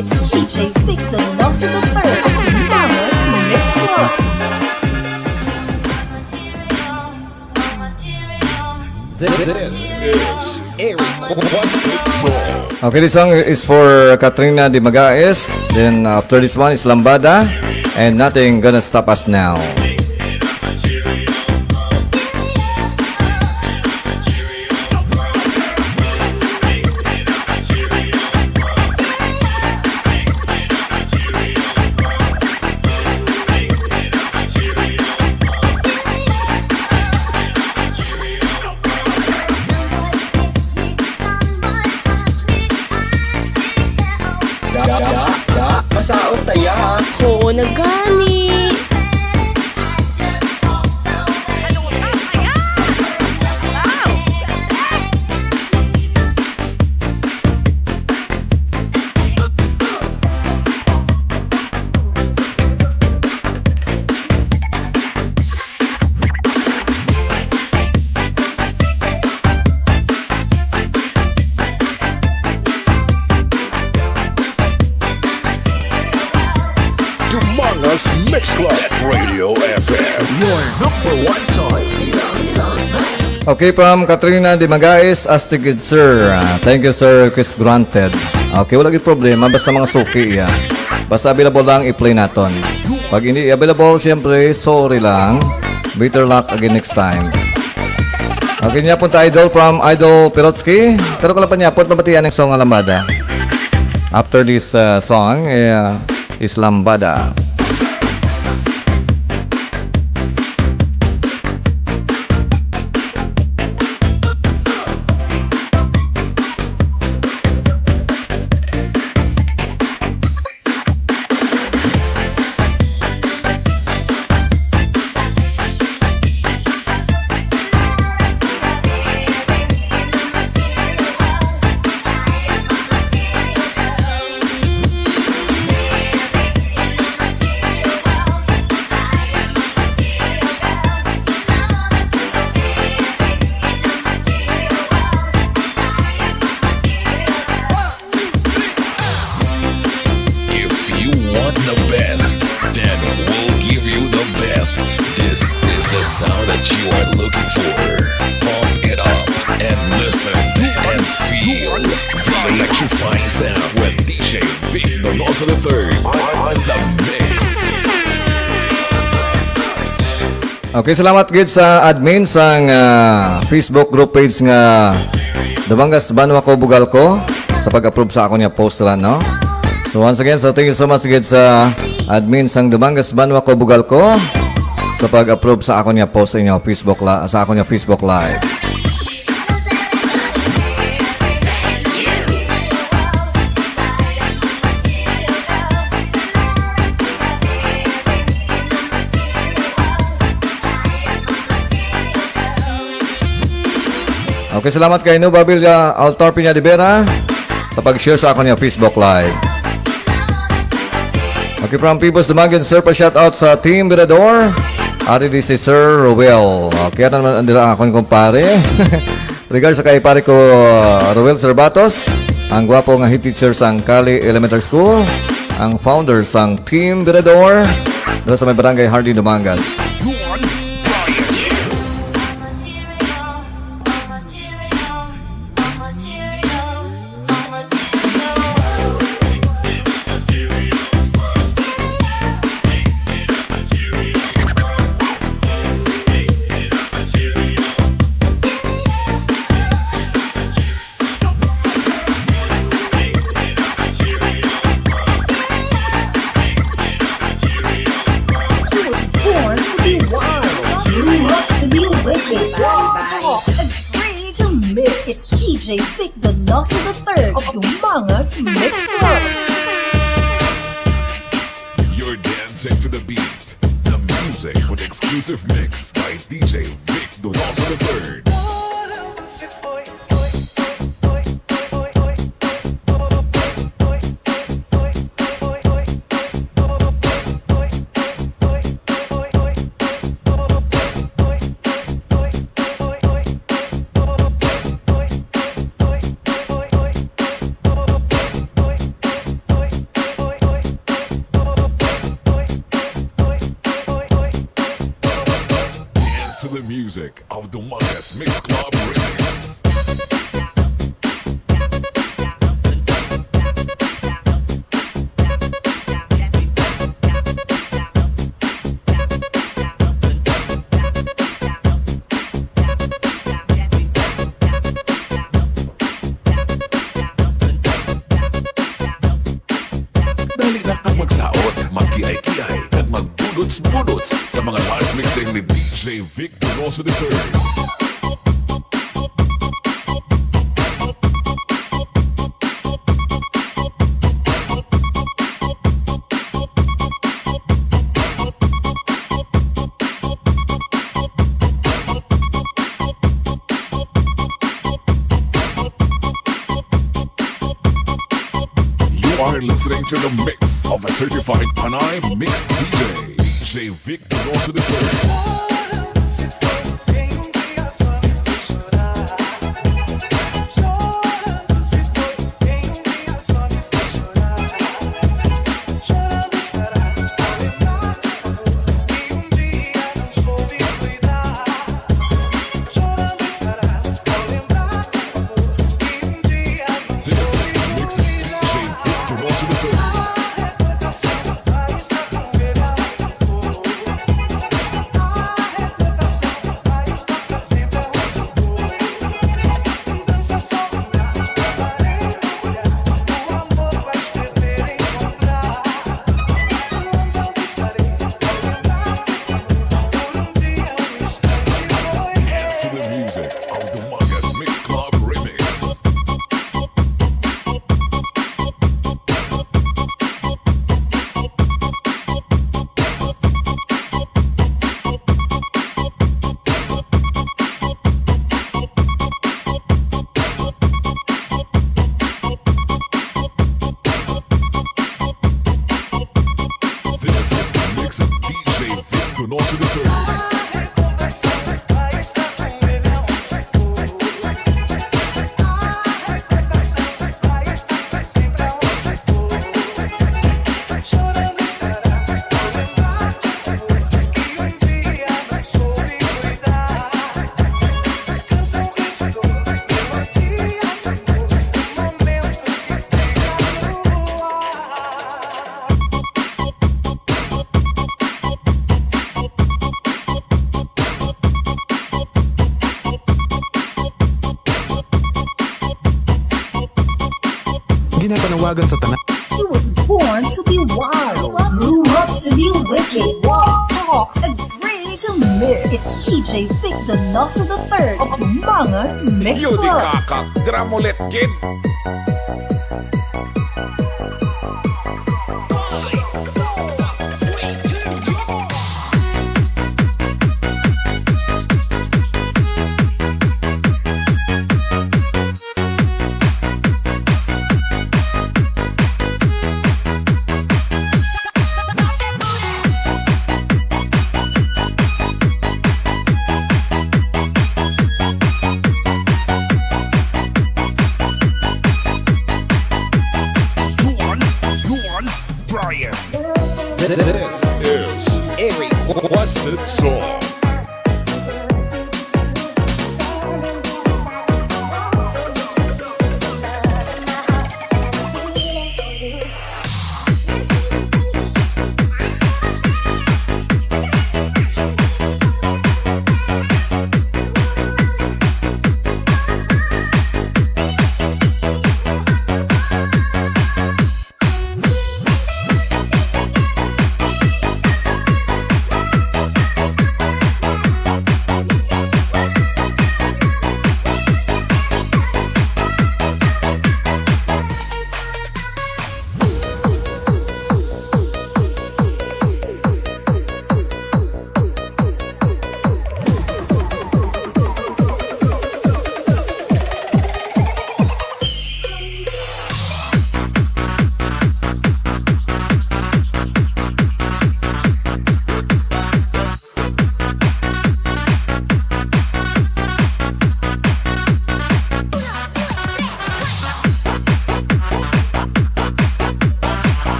It's DJ Victor Nosso the Third of Dumangas Mix Club. This is Eric Busted Song. Okay, this song is for Katrina Di Magaes. Then after this one is Lambada and Nothing Gonna Stop Us Now. Masaot taya. Oo, nagani. Dumangas Mix Club. Net Radio FM. Your number one choice. Okay, from Katrina Di Magaes, Astigid Sir. Thank you, sir. Request granted. Okay, wala gid problema. Basta mga suki, basta available lang, i-play naton. Pag hindi available, syempre, sorry lang. Better luck again next time. Okay, niya punta Idol from Idol Pirotsky. Pero kala pa niya, pamatian ng song Lambada. After this song, is Lambada. best. This is the sound that you are looking for. Pump it up and listen and feel the electrifying sound with DJ Vic Donoso III on the mix. Okay, salamat gid sa admin sang Facebook group page nga Dumangas Banwa ko Bugal ko sa pag-approve sa ako niya post ran, no? So once again, so thank you so much gid sa admin sang Dumangas Banwa ko Bugal ko sa pag-approve sa ako niya post sa inyo Facebook sa ako niya Facebook live. Okay, salamat kay Nubabilia Altar Piña de Vera sa pag-share sa ako niya Facebook Live. Okay, from Pibos Dumagan, sir, pa-shoutout sa Team Mirador. Ari di si Sir Ruel. Okay, ano naman andila ako yung kumpare. Regards sa kay pare ko Ruel Cervatos, ang gwapo nga head teacher sang Cali Elementary School, ang founder sang Team Mirador, doon sa may barangay Hardy Dumangas. It's DJ Vic Donoso III of Humangas Mix Club. You're dancing to the beat. The music with exclusive mix by DJ Vic Donoso III. Music of the Dumangas Mix Club Remix. Dali na kang magsaot, magkiay-kiay at magbudots-budots sa mga live mixing ni DJ Vic Donoso III. You are listening to the mix of a certified Panay Mix DJ, DJ Vic Donoso III. panawagan sa tanan. He was born to be wild, grew up to be wicked, walk, talk, agree to myth. It's DJ Vic Donoso III of Mangas Mix Yo di Club. kakak, dramulet kid. Brian. This is Eric Wested Song.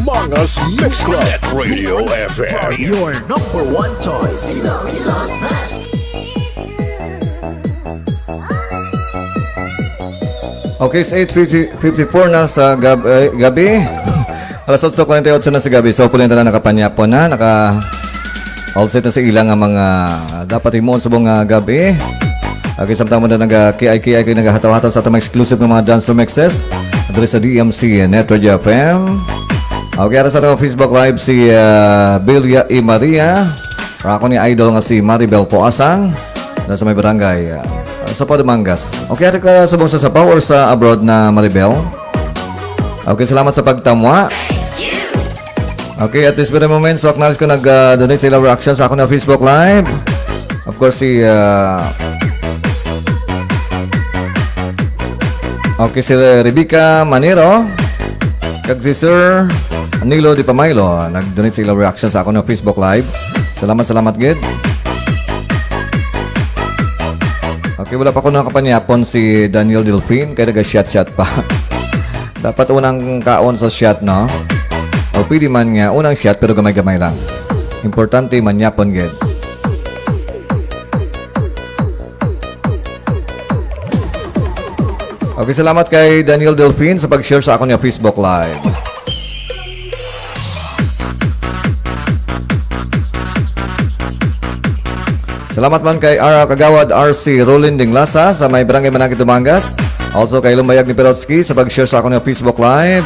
Mangas Mix Club at Radio FM. Your number one choice. Okay, it's 8:54 na sa gabi. Alas 8:48 na sa gabi. So, pulenta na nakapanyapon na. All set na sa ilang ang mga dapat imon sa buong gabi. Okay, samtama na nag-kiay-kiay kayo naghahataw-hataw sa atong exclusive ng mga dance mixes. Address sa DMC Network FM. Okay, ara sa atong Facebook Live si Belia E. Maria. Para ako ni idol nga si Maribel Poasang. Nasa may barangay sa Padumangas. Okay, ari ka subong sa sapaw or sa abroad na Maribel? Okay, salamat sa pagtamwa. Okay, at this very moment, so acknowledge ko nag-donate sa ilang reaction sa ako na Facebook Live. Of course, si okay, si Rebecca Manero. Kag si Sir Nilo Di Pamaylo, nag-donate sa ilang reaction sa ako na Facebook Live. Salamat, Gid. Okay, wala pa ko nakapanyapon si Daniel Delfin, kaya nag-shot pa. Dapat unang kaon sa shot, no? O pwede man nga, unang shot pero gamay-gamay lang. Importante, manyapon, Gid. Okay, salamat kay Daniel Delfin sa pag-share sa ako niya Facebook Live. Salamat man kay Kagawad RC Rolin Dinglasa sa may Barangay Manakit Dumangas. Also kay Lumbayag ni Perotsky sa pag-share sa ako niya Facebook Live.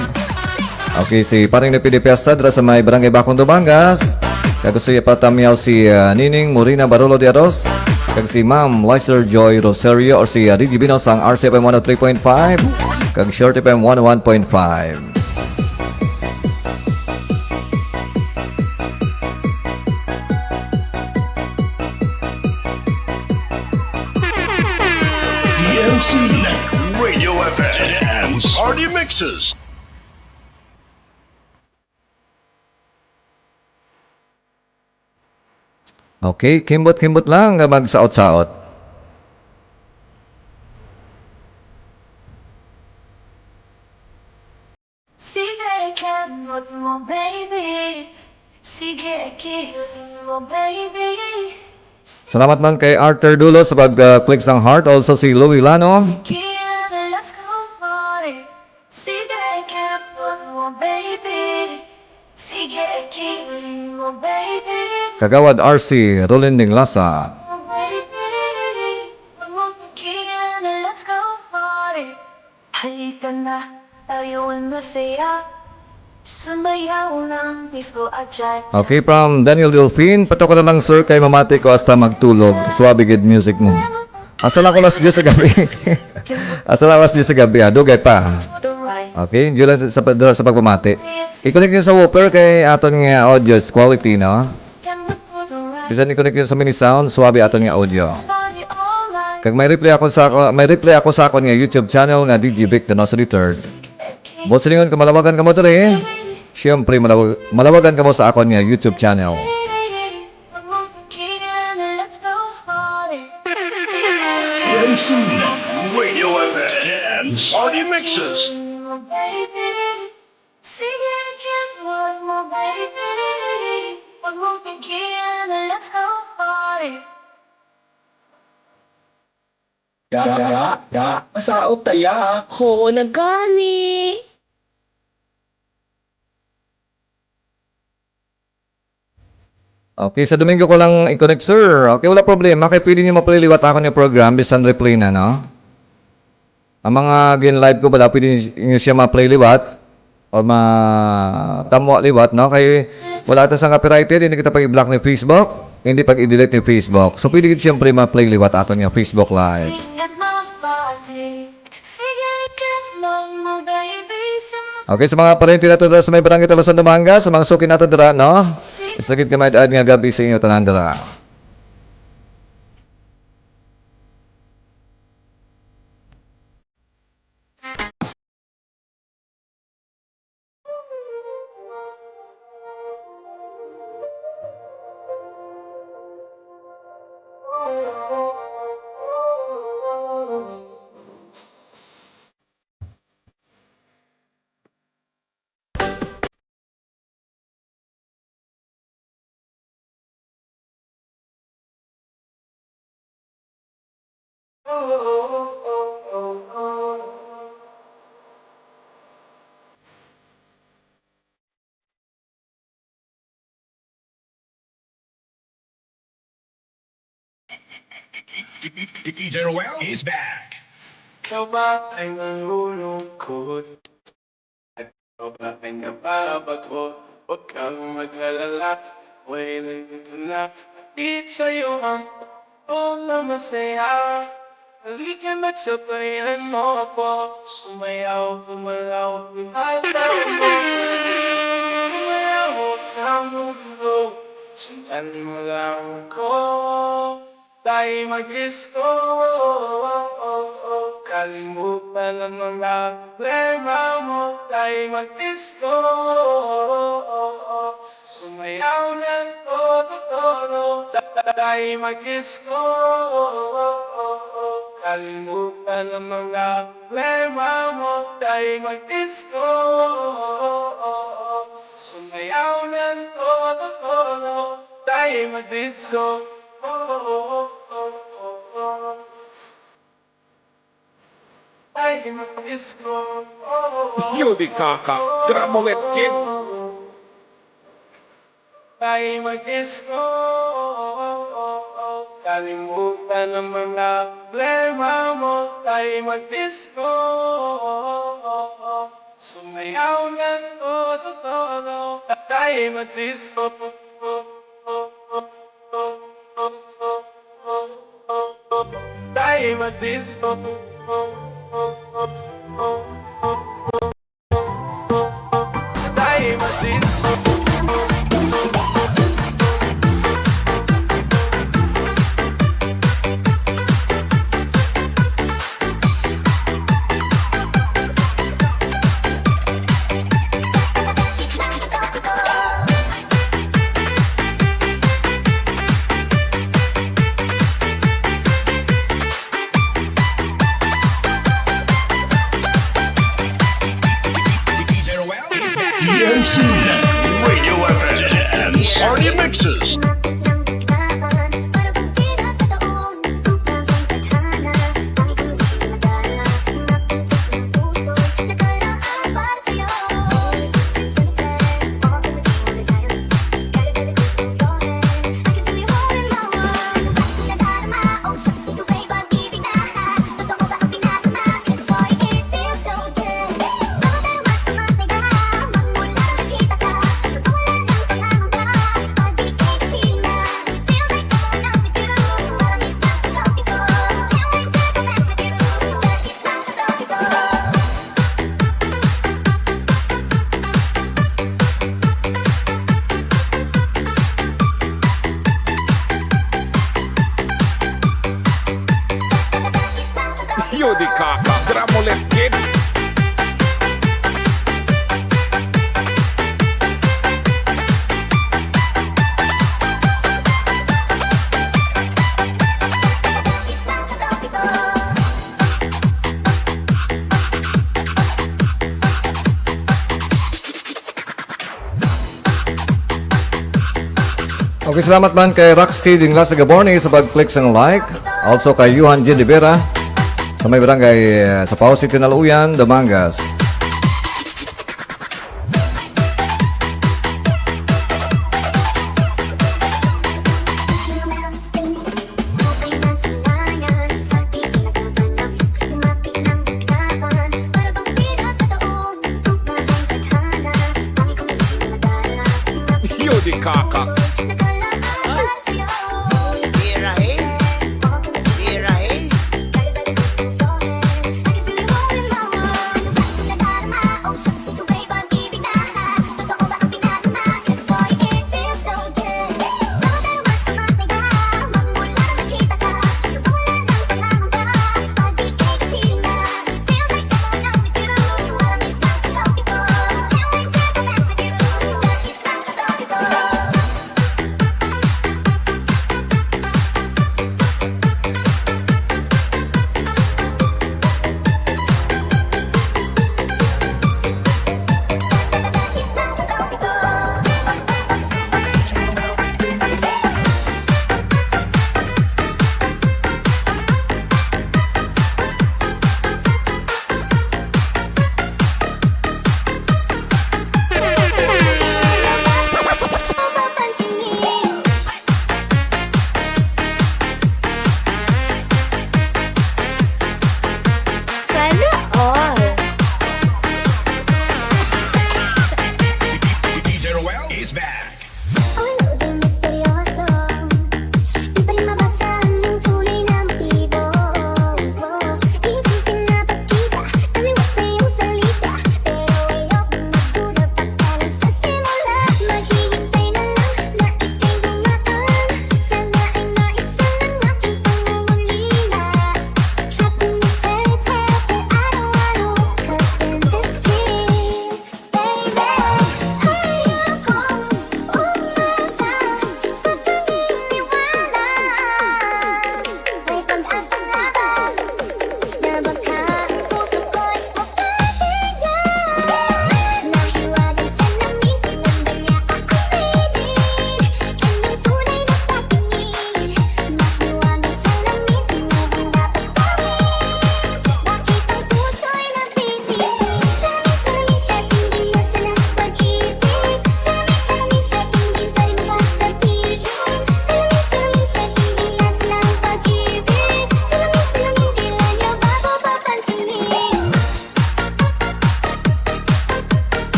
Okay, si Paring Nepidi Piesta dra sa may Barangay Bakong Dumangas. Kag gusto ipatamyaw si Nining Morina Barolo de Aros. Kag si Ma'am Licer Joy Rosario or si DG Binaw sang RCFM 103.5. Kag Short FM 101.5. DMC Radio FM Dance Party Mixes. Okay, kimbot-kimbot lang mag-saot-saot. Sige, kimbot mo, baby. Sige, kimbot mo, baby. Salamat man kay Arthur Dulo sa pag-click ng heart. Also si Louie Lano. Let's go party. Sige, kimbot mo, baby. Sige, kimbot mo, baby. Kagawad RC Rolin Dinglasa. party. Halika na, tayo ay masaya. Sumayaw ng disco at cha-cha. Okay, from Daniel Delfin, pato ko na lang sir kay mamati ko hasta magtulog. Swabe good music mo. Asal ako las 10 sa gabi. Asal ako las 10 sa gabi, dugay pa. Okay, enjoy lang sa pagpamati. I-connect nyo sa woofer kay aton nga audio quality, no? Bisan i-connect nyo sa mini sound, swabe aton nga audio. Kag may replay ako sa akon nga YouTube channel nga DJ Vic the Noso the Third. Boss ringon ka malawagan ka mo dere. Siyempre malawagan ka mo sa akon nga YouTube channel. MC Radio FM Party Mixes. Masaop taya. Oo na gani. Okay, sa Domingo ko lang i-connect, sir. Okay, wala problema. Kaya pwede nyo mapliliwat ako ng program bisan replay na, no? Ang mga gin-live ko pala, pwede nyo siya mapliliwat o matamwa liwat, no? Kaya wala ito sa copyrighted, hindi kita pag-i-block ni Facebook, hindi pag-i-delete ni Facebook. So, pwede siyempre mapliliwat ato niya Facebook Live. Okay, sa mga parente nato dira sa may barangay Talosan Dumanga, sa mga suki nato dira, no? Isagid ka maid nga gabi sa inyo tanan dira. DJ Roel is back. Ikaw ba ay nalulungkot? At ikaw ba ay nababagot? Huwag kang mag-alala, waiting ito na. Di sa'yo ang na masaya. Halika na't sabayan mo ako. Sumayaw, gumalaw, pinataw mo. Sumayaw sa mundo. Sundan mo lang ako. Tayo mag-disco. Kalimutan ang mga problema mo. Tayo mag-disco. Sumayaw ng todo-todo. Tayo mag-disco. Kalimutan ang mga problema mo. Tayo mag-disco. Sumayaw ng todo-todo. Tayo mag-disco. Tayo mag-disco. Yudi Kaka, Dramolet Kid. Tayo mag-disco. Kalimutan ang mga problema mo. Tayo mag-disco. Sumayaw ng todo-todo. Tayo mag-disco. Tayo mag-disco. Tayo mag-disco. DMC Radio FM Party Mixes. Okay, salamat man kay Roxy Dinglas sa Gaborni sa pag-click ng like. Also kay Johan G. Rivera sa may barangay sa Pau City, Naluyan, Damangas. Yudi Kaka. Sana all. DJ Roel is back.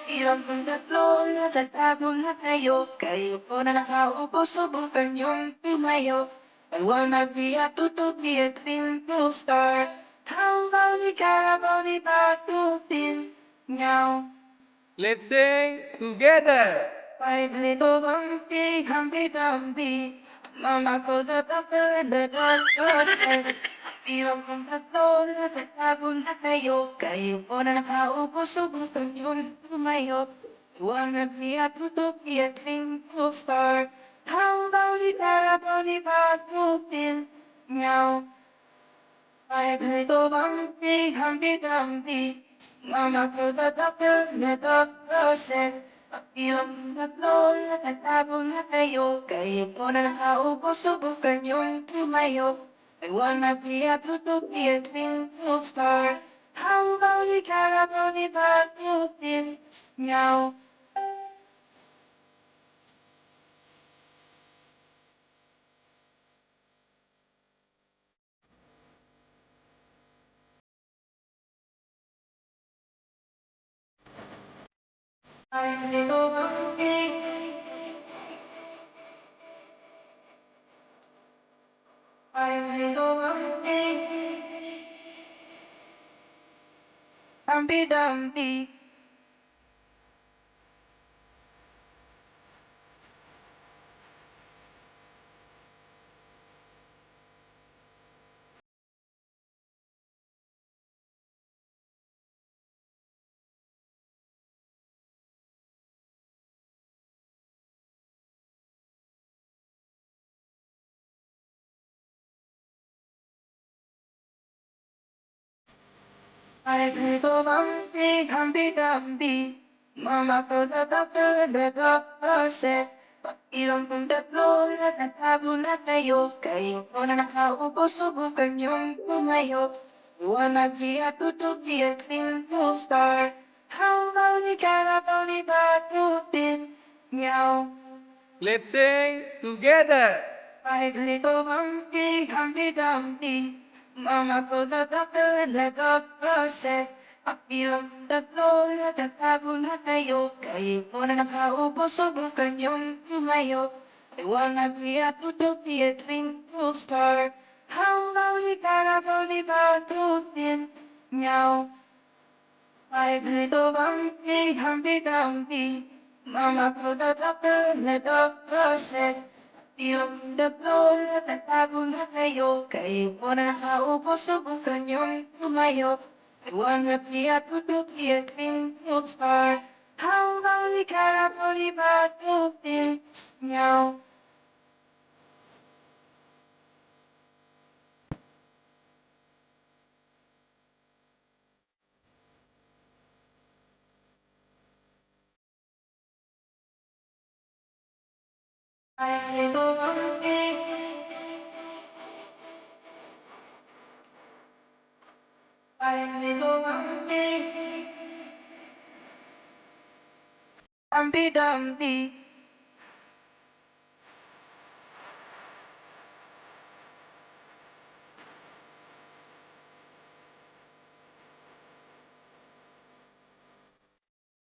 Ilang pang tatlo na tatago na tayo. Kayo po na nakaupo, subukan yung tumayo. I wanna be a tutu, be a twin to star. How about the carabao, the patupin? Now, let's sing together. Five little Humpty, Humpty Dumpty. Mama goes up and the dog goes head. Ilang pang tatlo na tatago na tayo. Kayo po na nakaupo, subukan yung tumayo. I wanna be a tutu, be a twin to star. How about the carabao, the patupin? Now, five little Humpty, Humpty Dumpty. Mama ko the doctor, the doctor said, ilang tatlo na tatago na tayo. Kayo po na nakaupo, subukan yung tumayo. I wanna be a tutu, be a twinkle star. How about the carabao, the patupin? Meow. I'm little Humpty. I'm little Humpty. Humpty Dumpty. I think of Humpty, Mama told the doctor said, pag-ilang kong tatlo na natago na tayo, kayo po na nakaupo, subukan yung tumayo. You wanna be a tutu, be a twinkle star. How about we gotta only batupin, meow. Let's sing together. My little Humpty Dumpty, Mama told the doctor and the doctor said, pag-ilang tatlo na tatago na tayo, kayo po na nakaupo, subukan yung tumayo. I wanna be a tutu, be a twinkle star. How about we gotta only batupin, meow. My little Humpty Dumpty, Mama told the doctor and the doctor said, yung tatlo na tatago na tayo, kayo po na nakaupo, subukan yung tumayo. I wanna be a tutu, be a twinkle star. How about we gotta only batupin, meow. My little Humpty Dumpty.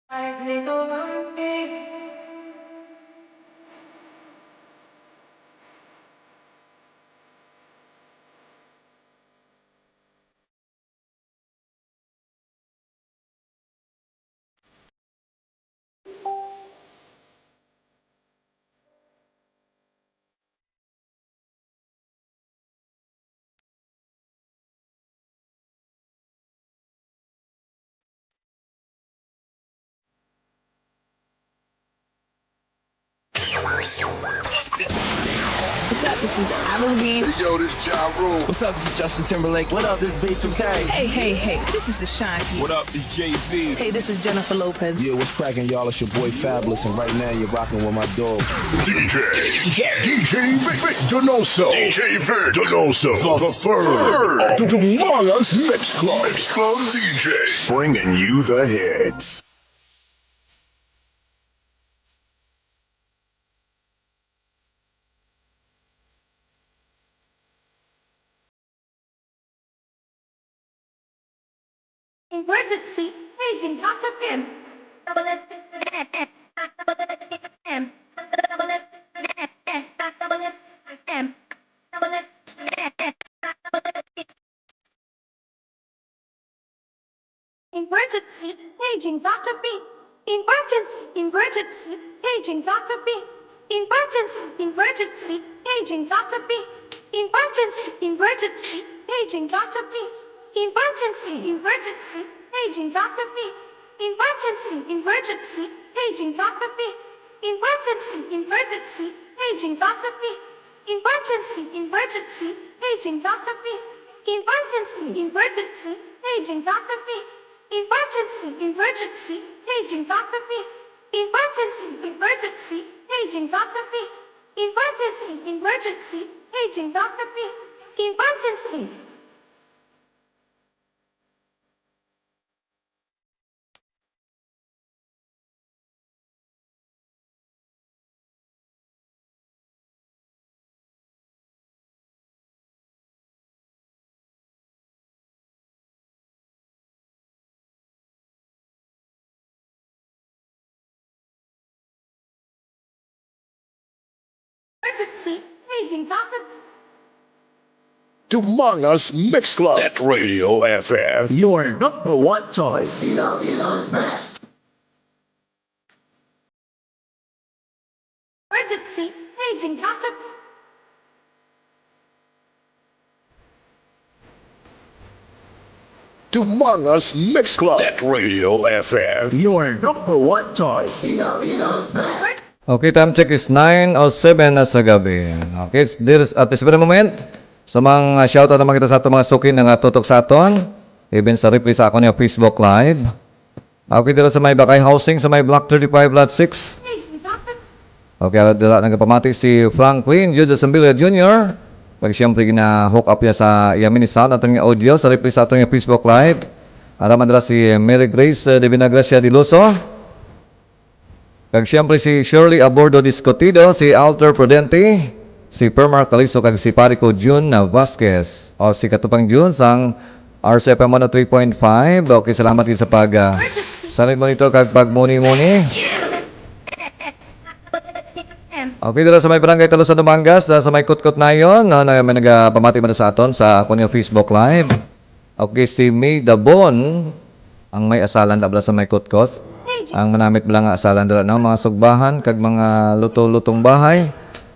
My little Humpty. What's up, this is Halloween. Yo, this Ja Rule. What's up, this is Justin Timberlake. What up, this is B2K. Hey, this is Ashanti. What up, this Jay-Z. Hey, this is Jennifer Lopez. Yeah, what's cracking, y'all? It's your boy Fabulous, and right now you're rocking with my dog. DJ Vic Donoso. DJ Vic Donoso. The third. The Manga's Mix Club DJ. Bringing you the hits. Emergency, paging Dr. Pim. Emergency, paging Dr. P. Emergency, paging Dr. P. Emergency, paging Dr. P. Emergency, paging Dr. P. Emergency, paging Dr. P. Emergency, paging Dr. P. Emergency, paging Dr. P. Emergency, paging Dr. P. Emergency, paging Dr. P. Emergency, paging Dr. P. Emergency, paging Dr. P. Emergency, paging Dr. P. Emergency. Emergency, paging Dr. The Manga's Mix Club at Radio FM. Your number one choice. Emergency, paging Dr. The Manga's Mix Club at Radio FM. Your number one choice. Okay, time check is 9:07 na sa gabi. Okay, at this very moment, sa mga shoutout na makita sa ato mga sukin ng tutok sa aton. Even sa replay sa ako niya Facebook Live. Okay, dito sa may Bakay Housing, sa may Block 35, Lot 6. Okay, dito nagpamati si Franklin Judas Zambilla Jr. Pag siyempre gina-hook up niya sa yamin ni sound atong audio sa replay sa atong Facebook Live. Araman dala si Mary Grace de Vinagracia de Luso. Kag siyempre si Shirley Abordo Discotido, si Alter Prudente, si Permar Caliso, kag si Parico June Vasquez. O si Katupang June sang RCFM 103.5. Okay, salamat din sa salit mo nito kag pag-muni-muni. Okay, dito sa may barangay Talosan Dumangas, sa may kutkot na yun, may nagpamati man sa aton sa ako niya Facebook Live. Okay, si May Dabon, ang may asalan dabla sa may kutkot. Ang manamit lang nga asalan dala no, mga sugbahan, kag mga luto-lutong bahay.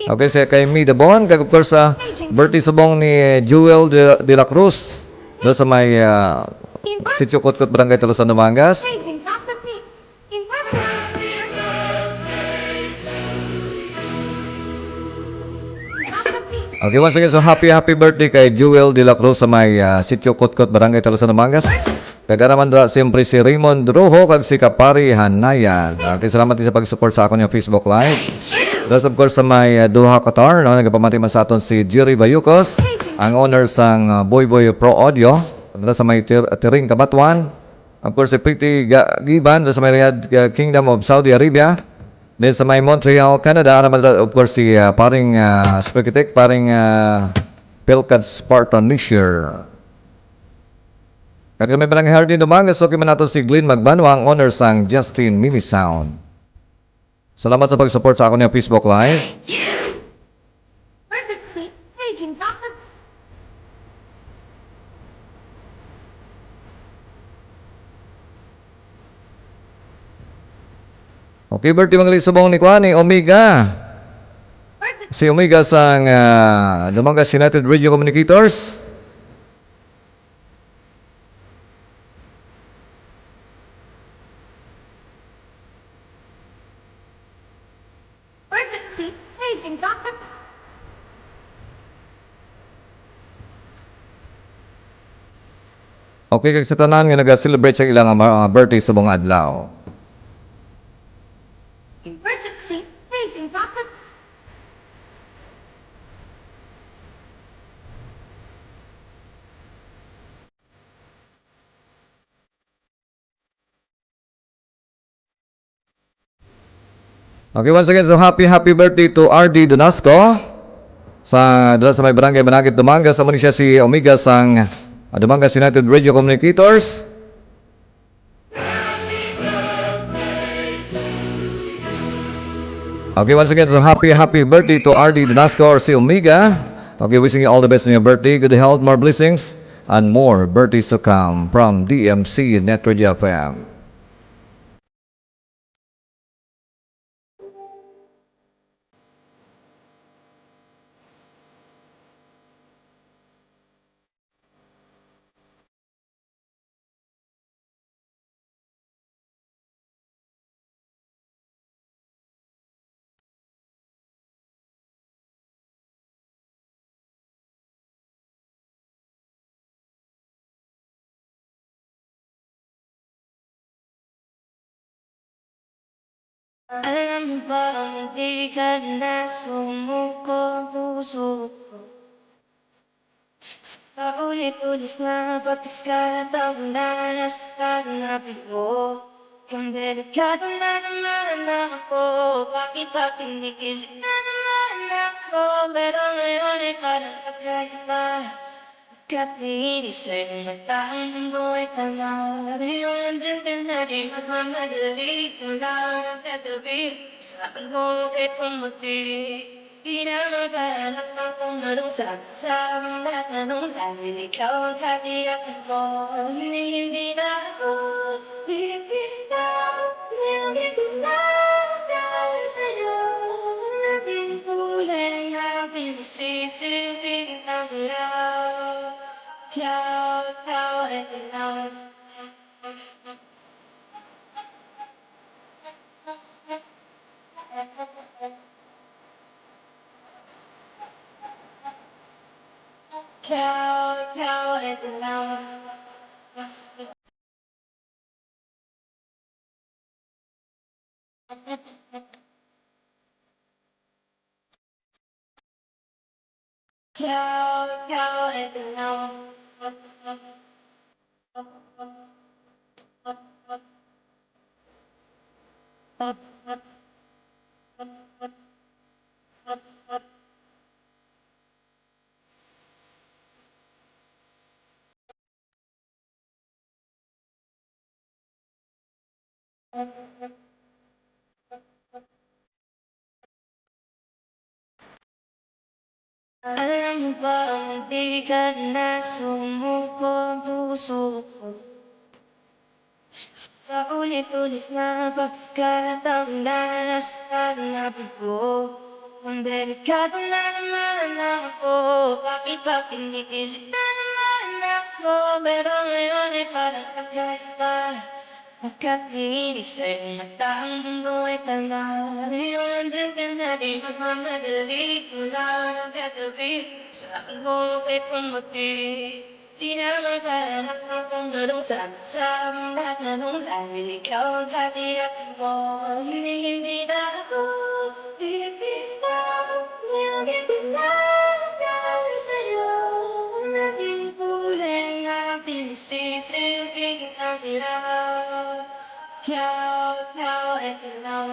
Okay, si kay May Dabon, kag of course sa birthday subong ni Jewel de la Cruz. Dito sa may Sitio Kutkot, barangay Talosan Dumangas. Okay, once again, so happy birthday kay Jewel de la Cruz sa may Sitio Kutkot, barangay Talosan Dumangas. Kagaraman dra siyempre si Raymond Rojo kag si Kapari Hanayan. Okay, salamat din sa pag-support sa akon yung Facebook Live. That's of course sa may Doha, Qatar, no, nagpamati man sa aton si Jerry Bayucos, ang owner sang Boy Boy Pro Audio. Dala sa may Tiring Kabatuan. Of course si Pretty Giban sa may Riyadh Kingdom of Saudi Arabia. Then sa may Montreal, Canada, naman of course si paring Spekitek, paring Pelkat Spartan Nisher. Kaya may palang Hardy Dumangas, okay man nato si Glenn Magbanwa, ang owner sang Justin Mini Sound. Salamat sa pag-support sa ako niya Facebook Live. Okay, birthday mga lisubong ni Kwani, Omega. Si Omega sang Dumangas United Radio Communicators. Okay, kag sa tanan nga nag-celebrate sa ilang birthday sa mga adlaw. Okay, once again, so happy birthday to RD Donasco dala sa may barangay Manakit, Dumangas. Amo ni siya si Omega sang Dumangas United Radio Communicators. Okay, once again, so happy birthday to RD Donasco or si Omega. Okay, wishing you all the best on your birthday, good health, more blessings, and more birthdays to come from DMC Net Radio FM. Alam mo ba hindi ka na sumuko puso ko? Sa paulit-ulit na pagkakataon na nasa hanapin mo. Kung delikado na naman ako, bakit pinigilit na naman ako? Pero ngayon ay parang pagkakita. Kapinis ay nagtahan ng buhay ka na. Yung andyan ka na di magmamadali kung lang ang katabi. Saan mo kay pumuti? Di na magpahanap akong anong sa mga tanong dahil ikaw ang katiyakan ko. Hindi na ako bibitaw. Hindi ko na dahil sa'yo. Naging kulay ang pinagsisilbing ng love. Ikaw and love. Ikaw and love. Ikaw ay ganaw. Alam mo ba ang di ka na sumuko ang puso ko? Sa ulit-ulit na pagkakataon na nasa nabi ko, ang delikado na naman ako. Bakit ba pinipilit na naman ako? Pero ngayon ay parang kakaiba. Pagkakinis sa iyong mata, ang mundo ay tanga. Ngayon andyan ka na, di magmamadali ko lang katabi. Sa aking buhay pumuti, di na magkahanap ng kung anong sama-sama. Lahat na nung dahil ikaw ang katiyakin mo. Hindi na ako, hindi na ako, ngayon hindi na dahil sa'yo. Naging kulay ang pinagsisilbing ang ilaw. Ikaw ay ganaw.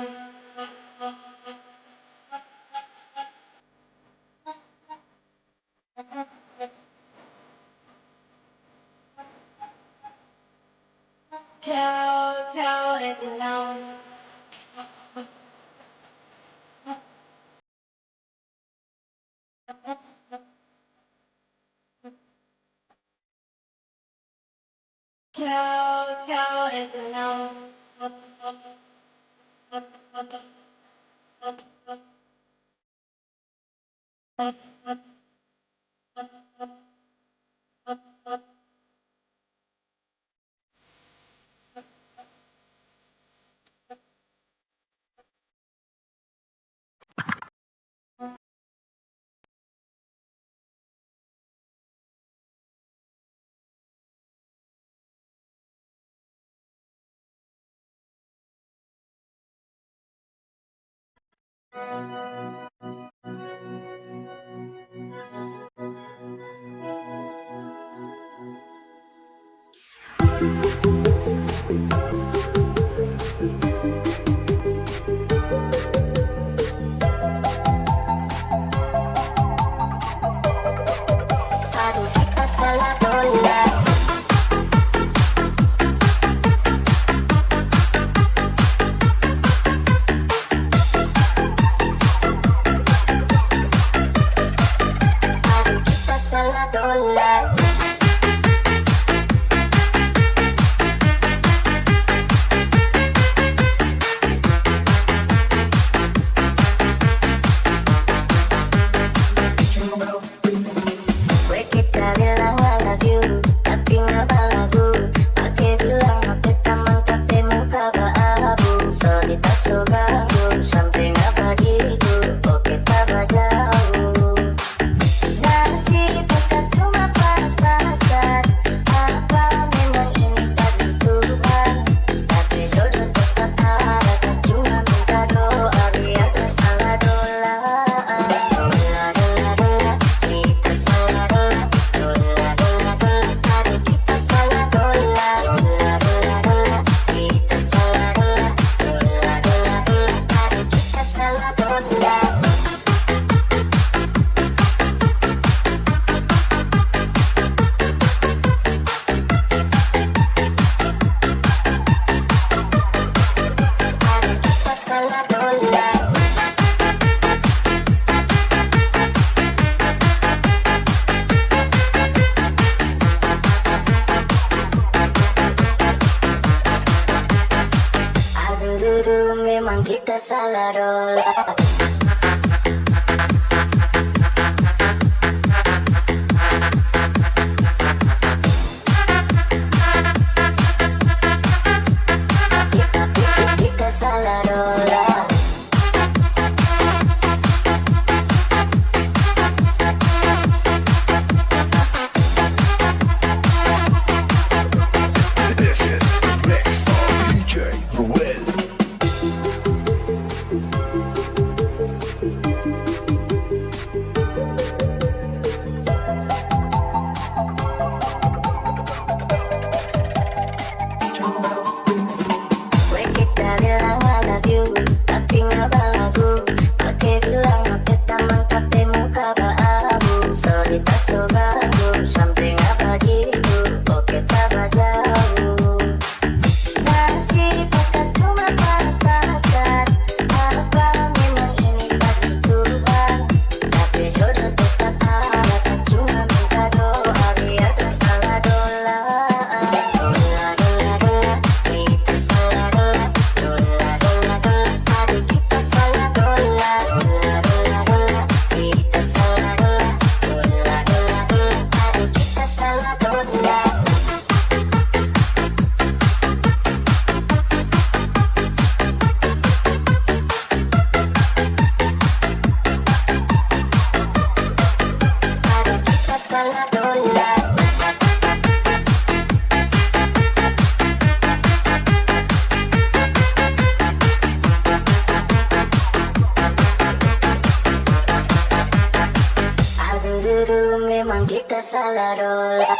Ikaw ay ganaw. Ikaw ay ganaw. Padu kita salah tolak. Padu kita salah tolak. Gue kita bilang I love you, tapi nggak balagu. Pakai bilang pakai taman tapi muka abu. So kita so ganggu, sampai nggak begitu. Oke tak jauh. Nasi bukan cuma panas-panasan. Apa memang ini tadi Tuhan? Tapi jodoh tetap ada, tak cuma minta doa biar tak salah dola. Kita salah dola. Kita salah dola. Kita salah dola. Kita salah dola. Aduh, memang kita salah dola. Kita salah dola. This is the mix of DJ Ruel. kita bilang I love you, tapi nggak balagu. Oke bilang oke taman tapi muka baabu. Sorry tak so ganggu, sampai apa gitu. Oke tak jauh. Masih pakai cuma panas-panasan. Apa memang ini tak Tuhan? Tapi jodoh tetap ada, tak cuma minta doa biar tak salah dola. Dola, dola, dola, kita salah dola. Dola, dola, dola, adik kita salah dola. Dola, dola, dola, kita salah dola. Dola, dola, dola, adik kita salah dola. Kita salah dola. Aduh, memang kita salah dola.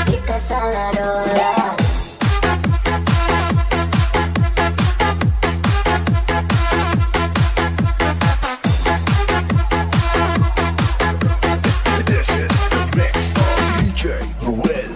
Kita salah dola. This is the mix of DJ Ruel.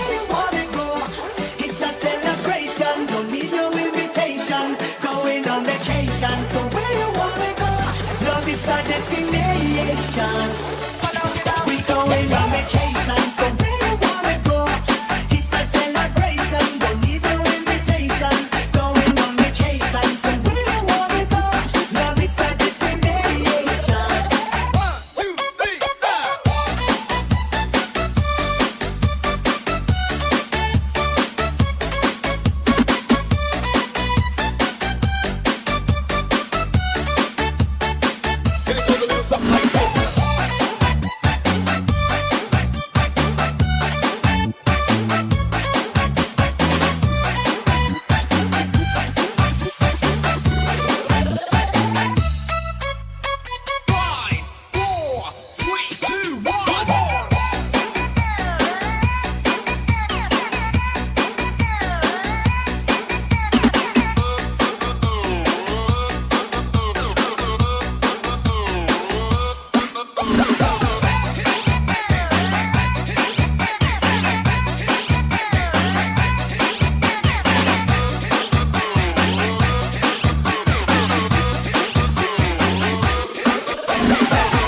where you wanna go? It's a celebration, don't need no invitation. Going on vacation, so where you wanna go? Love is our destination. We going on vacation, so where you wanna go? It's a celebration, don't need no invitation. Going on vacation, so where you wanna go? Love is our destination. 1, 2, 3, 4.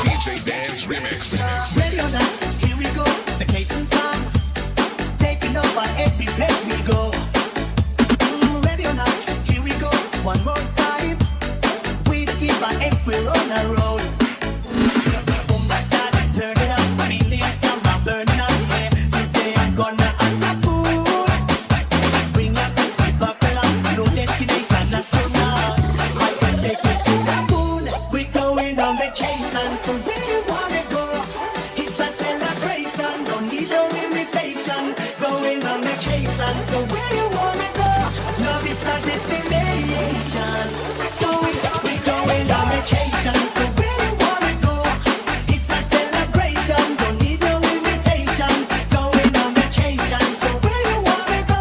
DJ Dance Remix. Ready or not, here we go. Vacation time, taking over every place we go. Ready or not, here we go. One more time, we keep our April on the road. Boom, that start is turning up. Millions of are burning up here. Today I'm gonna act a fool. Bring your friends, keep buckle up. No destination, astronaut. I can take you to the moon. We're going on vacation, so where you wanna go? It's a celebration, don't need no invitation. Going on vacation, so where you wanna go? Love is our destination. We're going on vacation, so where you wanna go? It's a celebration, don't need no invitation. Going on vacation, so where you wanna go?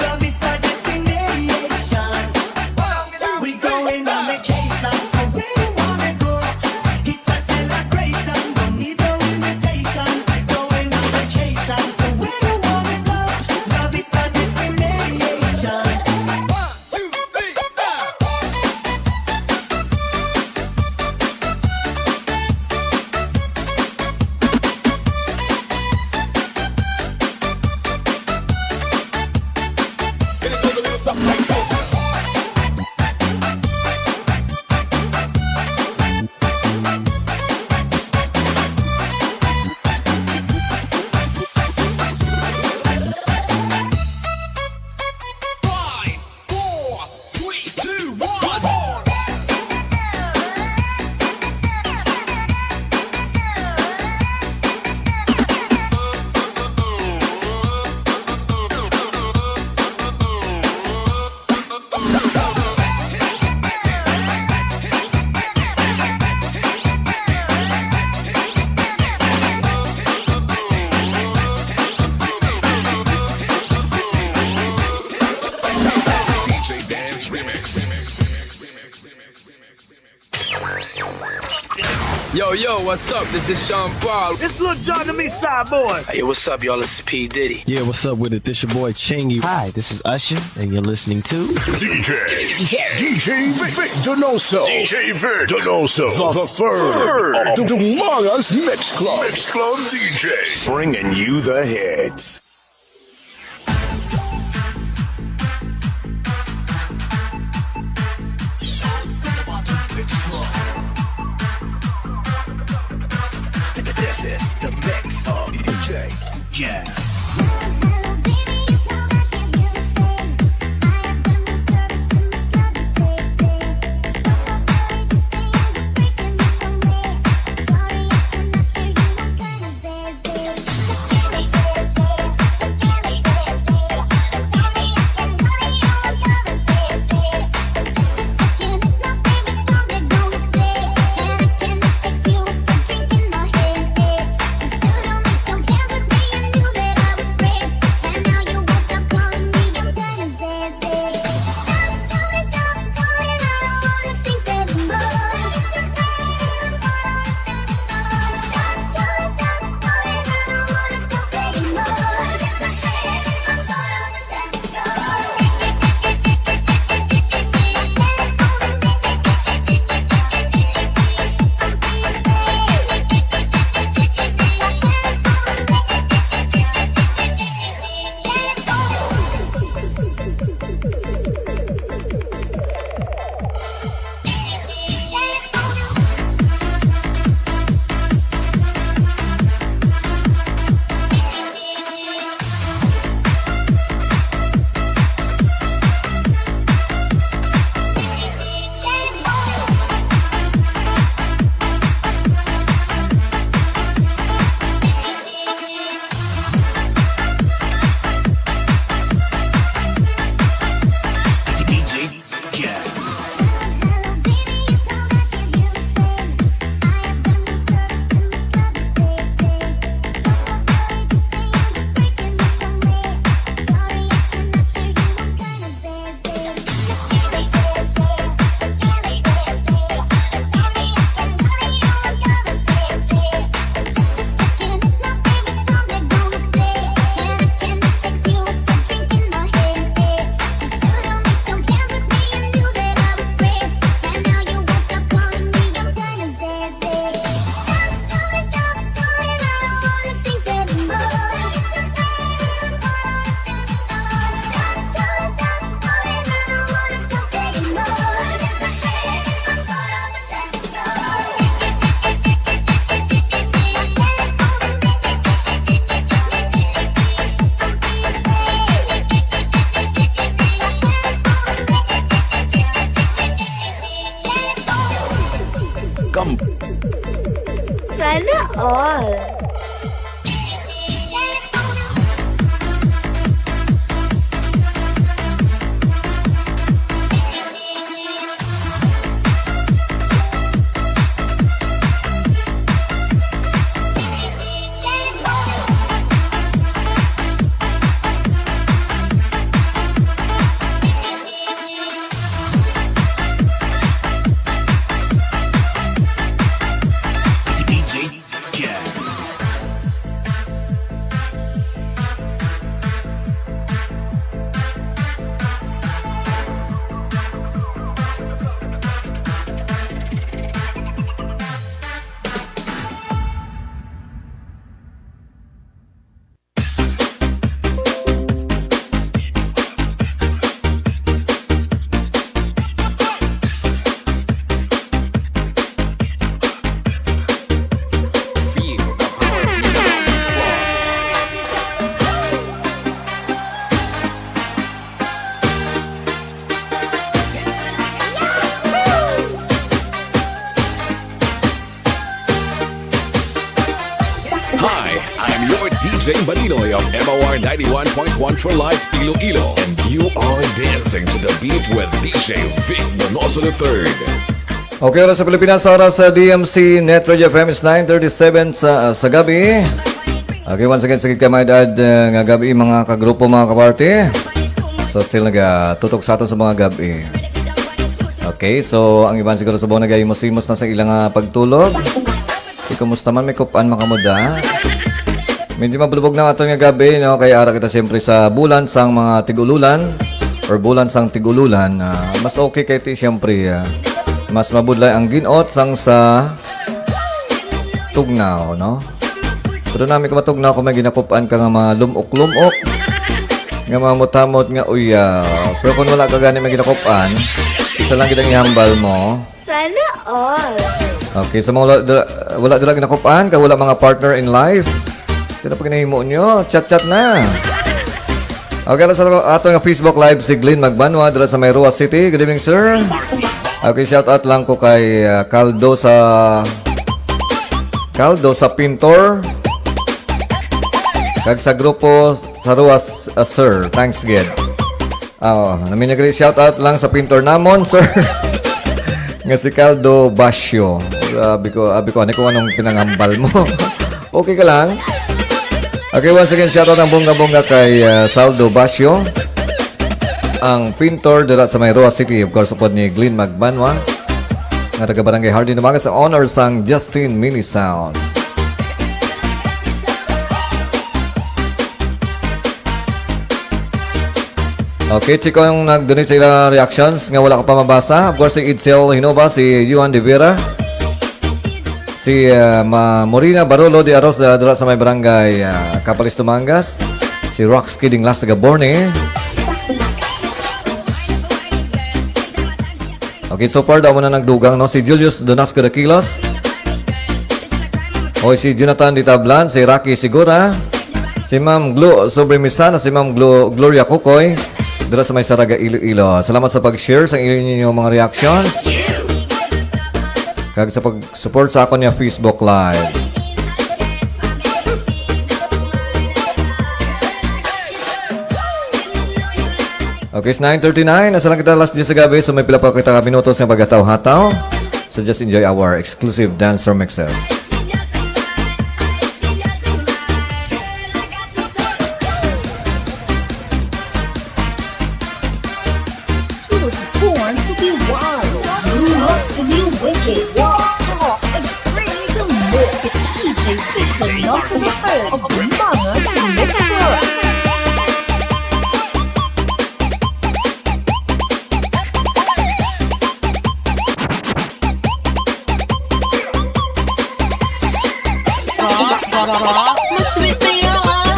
Love is our destination. We're going on vacation, so where you wanna go? It's a celebration, don't need no invitation. Going on vacation, so where you wanna go? Love is our destination. 1, 2, 3, 4. DJ Dance Remix. Yo, what's up? This is Sean Paul. It's Lil Jon, the Eastside Boy. Hey, what's up, y'all? This is P. Diddy. Yeah, what's up with it? This your boy Chingy. Hi, this is Usher, and you're listening to DJ Vic Donoso. DJ Vic Donoso. The third of the Mangas Mix Club. Mix Club DJ. Bringing you the hits. This is the mix of DJ Jam. You all. DJ Jack. Hi, I'm your DJ Balinoy of MOR 91.1 for Life Iloilo, and you are dancing to the beat with DJ Vic Donoso III. Okay, oras sa Pilipinas, oras sa DMC Net Radio FM is 9:37 sa gabi. Okay, once again, sige kamay dad nga gabi mga kagrupo, mga kaparty. So, still tutok sa aton sa mga gabi. Okay, so ang iban siguro sa buong nagayimos-imos na sa ilang pagtulog. Kumusta man, may kupan makamuda. Medyo mabulubog na aton nga gabi, no? Kaya ara kita siyempre sa bulan sang mga tigululan or bulan sang tigululan. Mas okay kay ti siyempre. Mas mabudlay ang ginot sang sa tugnaw, no? Pero namin ka matugnaw kung may ginakupan ka nga malumok-lumok, nga mamutamot nga uya. Pero kung wala ka gani may ginakupan, isa lang kitang ihambal mo. Sana all. Okay, sa mga wala dala ginakupan, ka wala mga partner in life, sino pa ginahimo nyo? Chat-chat na. Okay, sa ato nga Facebook Live si Glenn Magbanwa dala sa Mayroa City. Good evening, sir. Okay, shout out lang ko kay Caldo sa Pintor. Kag sa grupo sa Ruas, sir. Thanks, Ged. Namin nagre shout out lang sa Pintor namon, sir. Nga si Caldo Basio. Abi ko, ano kung anong pinangambal mo. Okay ka lang? Okay, once again, shoutout ang bongga-bongga kay Saldo Basio, ang pintor dira sa Mayroa City. Of course, upod ni Glenn Magbanwa, nga taga-barangay Hardin Umaga sa honor sang Justin Mini Sound. Okay, chiko yung nag-donate sa ilang reactions nga wala ka pa mabasa. Of course, si Itzel Hinova, si Juan de Vera, si Morina Barolo de Aros dala sa may barangay Capalis Tumangas, si Rox Kidding Las Gaborne. Okay, so far daw mo na nagdugang, no? Si Julius Donasco de Kilos, o si Jonathan Ditablan, si Rocky Sigura, si Ma'am Glo Sobremisa, si Ma'am Gloria Kukoy dala sa may Saraga Iloilo. Salamat sa pag-share sa inyong mga reactions kag sa pag-support sa ako niya Facebook Live. Okay, it's 9:39. Nasa lang kita last day sa gabi. So may pila pa kita minutos ng pagkataw-hataw. So just enjoy our exclusive dancer mixes. He was born to be wild, grew up to be wicked, talk and free to live. It's DJ Victor Nelson III of the Mangas Mix Club. Mas sweet na yan, ah.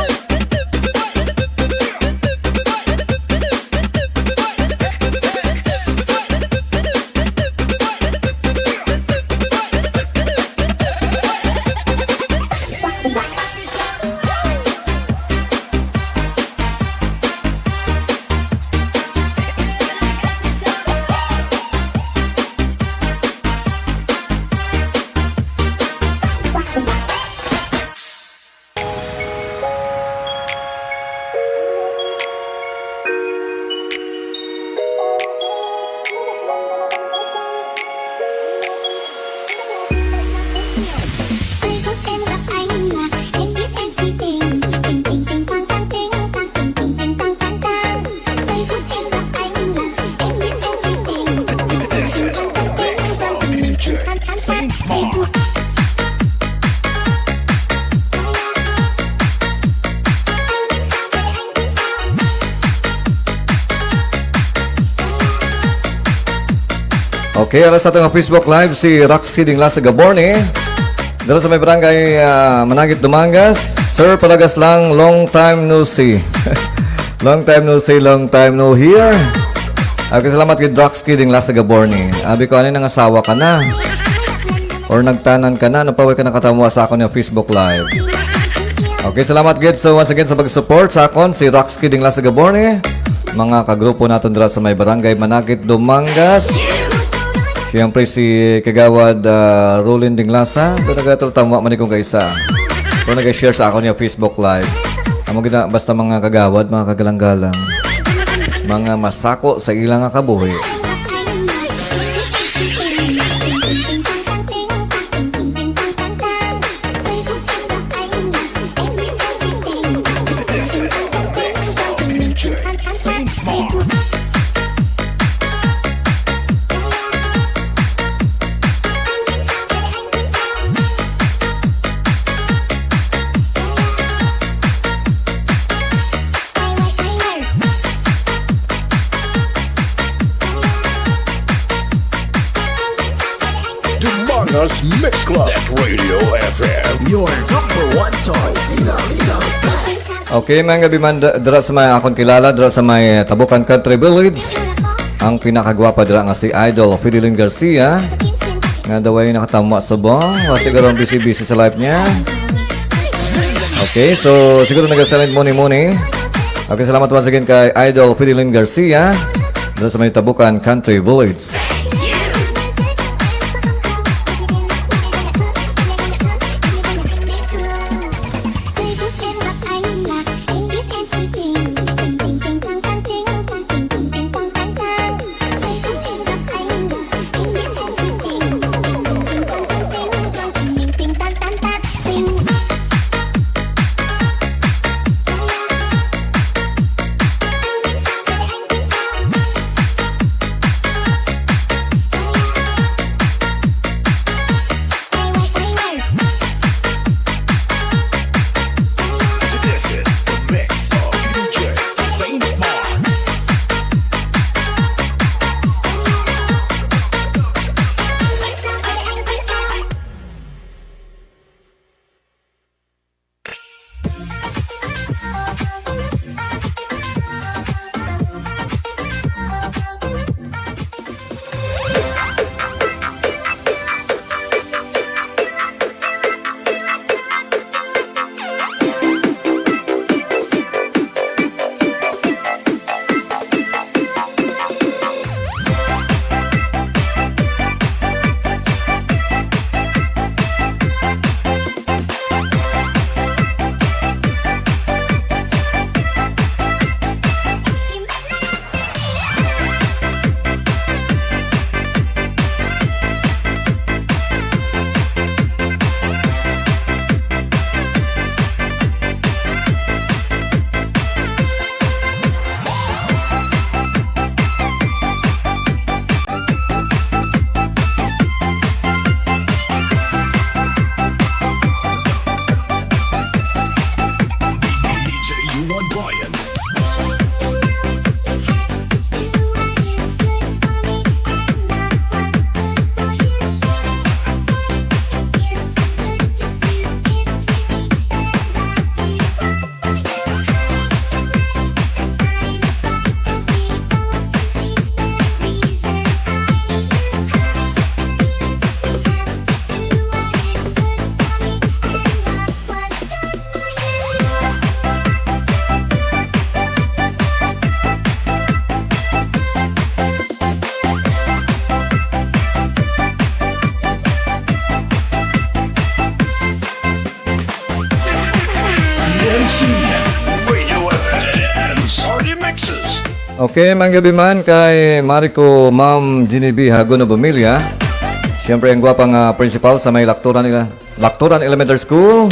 Okay, alas sa ating Facebook Live si Rox Kidding Lasa Gaborne. Dito sa may barangay Managit, Dumangas. Sir, palagas lang, long time no see. Long time no see, long time no hear. Okay, salamat kay Rox Kidding Lasa Gaborne. Abi ko, ano nang asawa ka na? Or nagtanan ka na? Napaway ka nakatamuha sa akon yung Facebook Live. Okay, salamat gid. So once again sa pag-support sa akon, si Rox Kidding Lasa Gaborne. Mga kagrupo natin dito sa may barangay Managit, Dumangas. Siyempre si Kagawad Rolin Dinglasa. Doon nagtatamwa man ikong kaisa. Doon nag-share sa ako niya Facebook Live. Amo gina basta mga kagawad, mga kagalang-galang. Mga masako sa ilang kabuhi. Dumangas Mix Club. That Radio FM. Your #1 choice. Okay, mga gabi man dira sa may akong kilala, dira sa may Tabukan Country Village. Ang pinakagwapa dira nga si Idol Fideline Garcia. Nga daw ay nakatama sa bong. Siguro busy-busy sa life niya. Okay, so siguro nag-silent muni. Okay, salamat once again kay Idol Fideline Garcia. Dira sa may Tabukan Country Village. Okay, mga gabi man kay Mariko Ma'am Genevieve Hagono Bumilya. Siyempre ang gwapang principal sa may Lacturan Elementary School.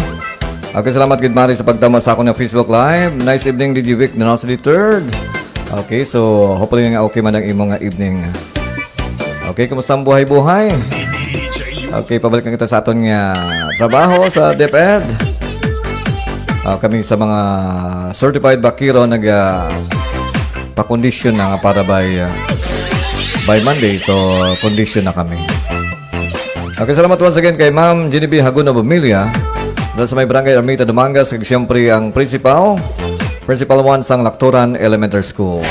Okay, salamat kid Mari sa pagtama sa ako ng Facebook Live. Nice evening, DJ Vic, the National 3rd. Okay, so hopefully nga okay man ang imong evening. Okay, kumusta ang buhay-buhay? Okay, pabalikan kita sa aton nga trabaho sa DepEd. Kami sa mga certified bakiro nag pa-condition na nga para by by Monday. So, condition na kami. Okay, salamat once again kay Ma'am Genevieve Haguna Bumilia. Dahil sa may barangay Ermita Dumangas, kag siyempre ang Principal 1 sang Lactoran Elementary School.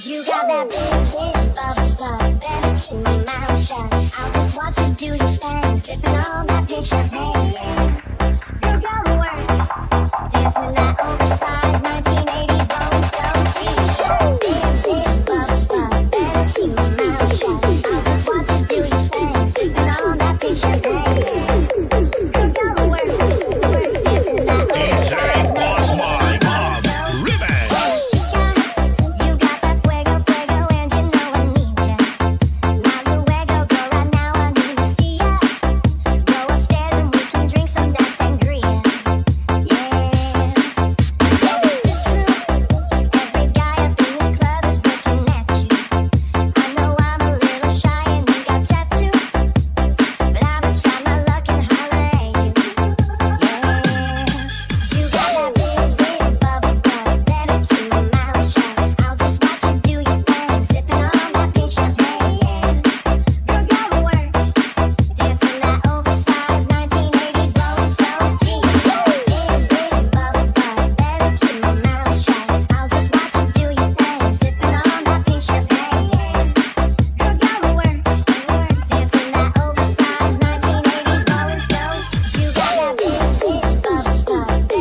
You got that big bubble better keep my mouth shut. I'll just watch you do your thing, sipping on that pink champagne. Girl, go to work, dancing that oversized 1980s Rolling Stone t-shirt. Big bubble better keep my mouth shut. I'll just watch you do your thing, sipping on that pink champagne. Girl, go to work, dancing that oversized 1980s Rolling Stone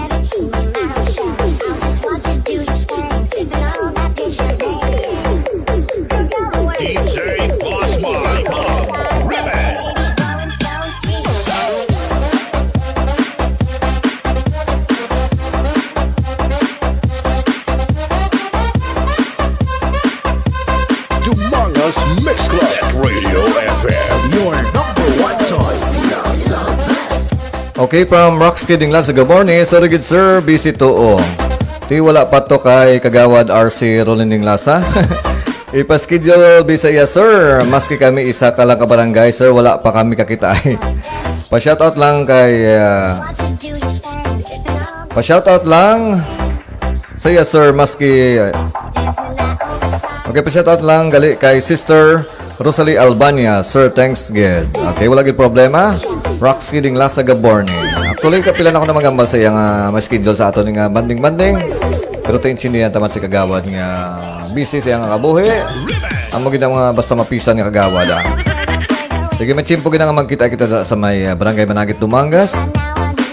t-shirt. Dumangos Mix Club at Radio FM, your number one choice. Okay, from Rocks Kidding Lang sa Gaborne, sorry good sir, busy to o. Ti wala pa to kay Kagawad RC Rolinding Lasa. Ipa-schedule Bisaya sir, maski kami isa ka lang ka barangay sir, wala pa kami kakitay. Pa-shoutout lang kay pa-shoutout lang saya sir, maski okay, pa-shoutout lang gali kay Sister Rosalie Albania, sir, thanks God. Okay, wala gid problema. Rocks Kidding Lang sa Gaborne. Actually, kapilan ako na magambal sa iyang ma-schedule sa ato nga banding-banding. Pero tension niya taman si Kagawad nga busy siya nga kabuhi. Amo gid mga basta mapisan nga Kagawad. Sige, matsimpo gid nga magkita-kita sa may Barangay Managit Dumangas.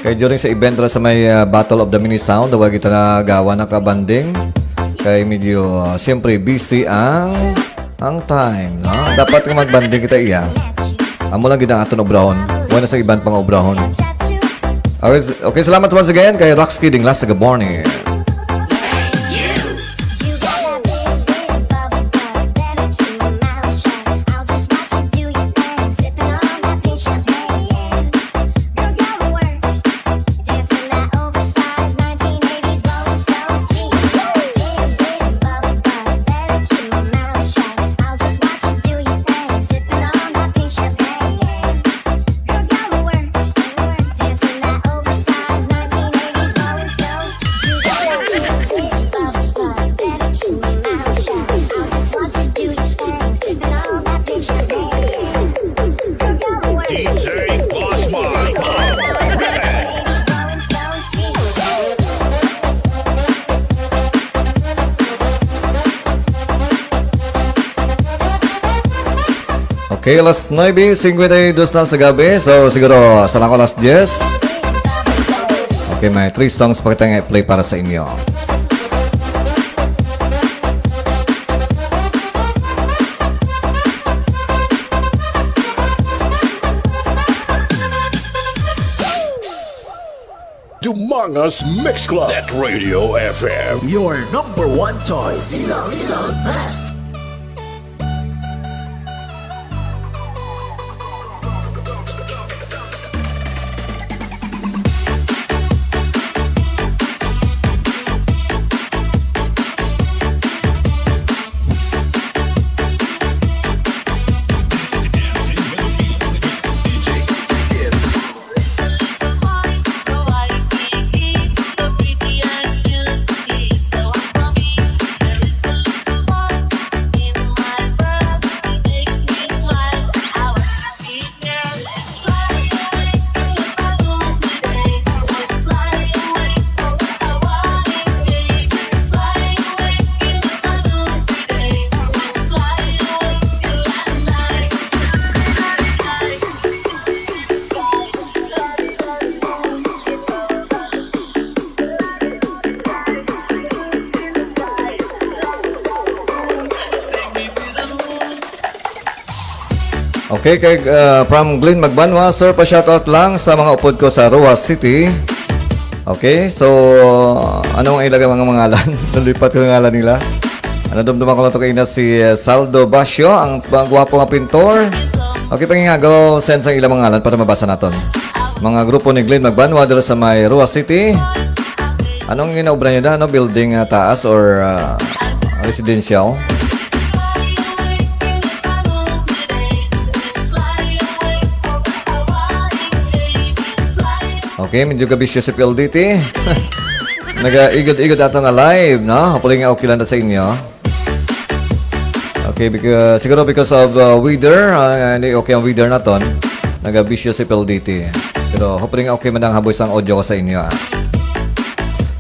Kay during sa event sa may Battle of the Mini Sound, daw kita na gawa na kabanding. Kay medyo siyempre busy ang time, no? Dapat nga magbanding kita iya. Amo lang gid ang aton obrahon. Wala sa iban pang obrahon. Okay, salamat once again kay Rocks Kidding Lang sa Gaborne. Okay, alas 9:52 na sa gabi. So, siguro, salang ko alas 10. Okay, may 3 songs pa kita i-play para sa inyo. Dumangas Mix Club. That Radio FM. Your number one choice. Ilo's best. Okay, from Glenn Magbanwa, sir, pa-shoutout lang sa mga upod ko sa Roa City. Okay, so ano ang ilagay mga ngalan? Nalipat ko ang ngalan nila. Ano dumduman ko lang ito kaina si Saldo Basio, ang gwapo nga pintor. Okay, pangingagaw, send sa ilang mga ngalan para mabasa natin. Mga grupo ni Glenn Magbanwa dito sa may Roa City. Anong ginaubra niyo da? Ano, building taas or residential? Okay, medyo gabisyo si PLDT. Nag-igod-igod ato nga live, no? Hopefully nga okay lang na sa inyo. Okay, siguro because of weather, hindi okay ang weather na ton. Nag-gabisyo si PLDT. Pero hopefully nga okay man ang haboy sang audio ko sa inyo.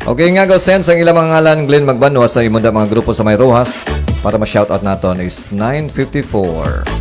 Okay nga, go send sa ilang mga ngalan Glenn Magbanwa sa imong mga grupo sa may Rojas para ma-shoutout naton is 9:54.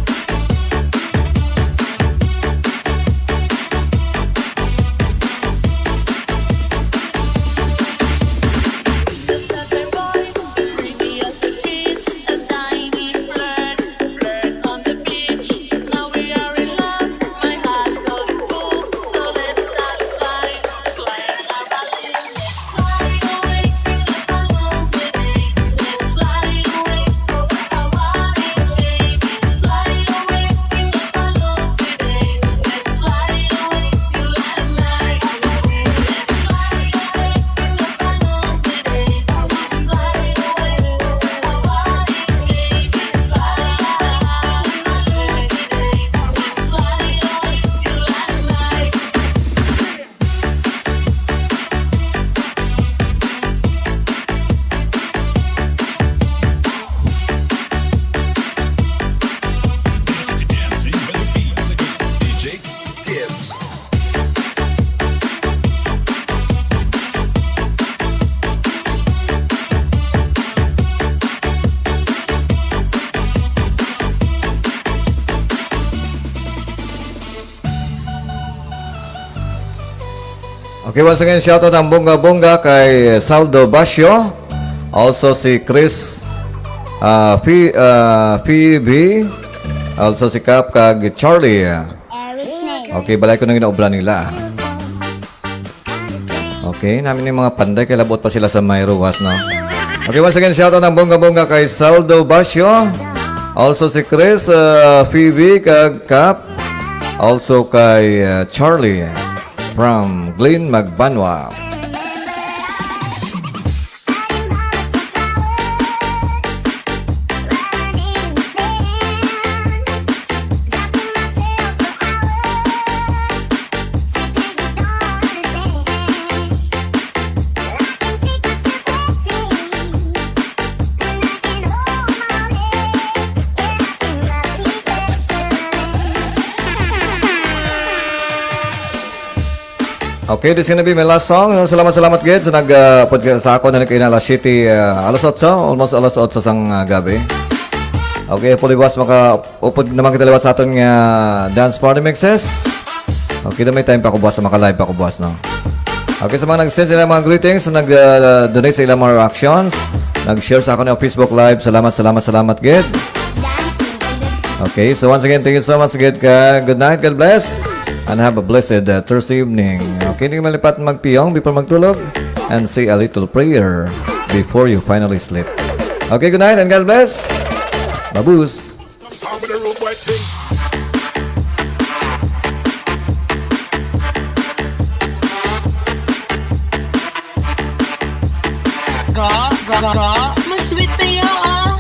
Okay, once again, shoutout ang bongga-bongga kay Saldo Basio. Also si Chris Phoebe. Also si Cap kag Charlie. Okay, balay ko nang ginaobra nila. Okay, namin yung mga panday, kaya labot pa sila sa may Rojas, no? Okay, once again, shoutout ang bongga-bongga kay Saldo Basio. Also si Chris Phoebe kag Cap. Also kay Charlie from Glenn Magbanwa. Okay, this is gonna be my last song. Salamat guys sa nag-podcast sa ako na nagkainala City alas 8, almost alas 8 sang gabi. Okay, puliwas maka upod naman kita liwat sa aton nga dance party mixes. Okay, na may time pa ko buwas, maka-live pa ko buwas, no? Okay, sa mga nag-send sila mga greetings, nag-donate sa ilang mga reactions, nag-share sa ako ng Facebook Live. Salamat, Gid. Okay, so once again, thank you so much, Gid ka. Good night, God bless, and have a blessed Thursday evening. Okay, hindi malipat magpiyong before magtulog, and say a little prayer before you finally sleep. Okay, good night, and God bless. Baboos. Mas sweet na yan, ah.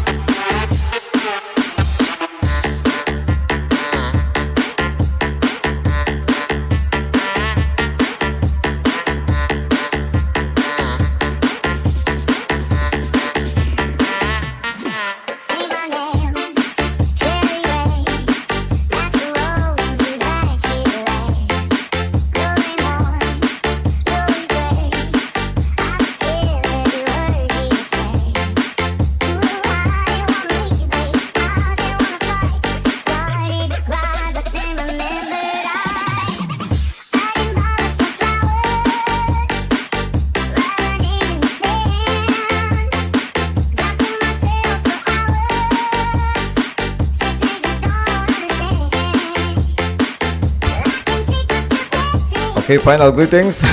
Okay, final greetings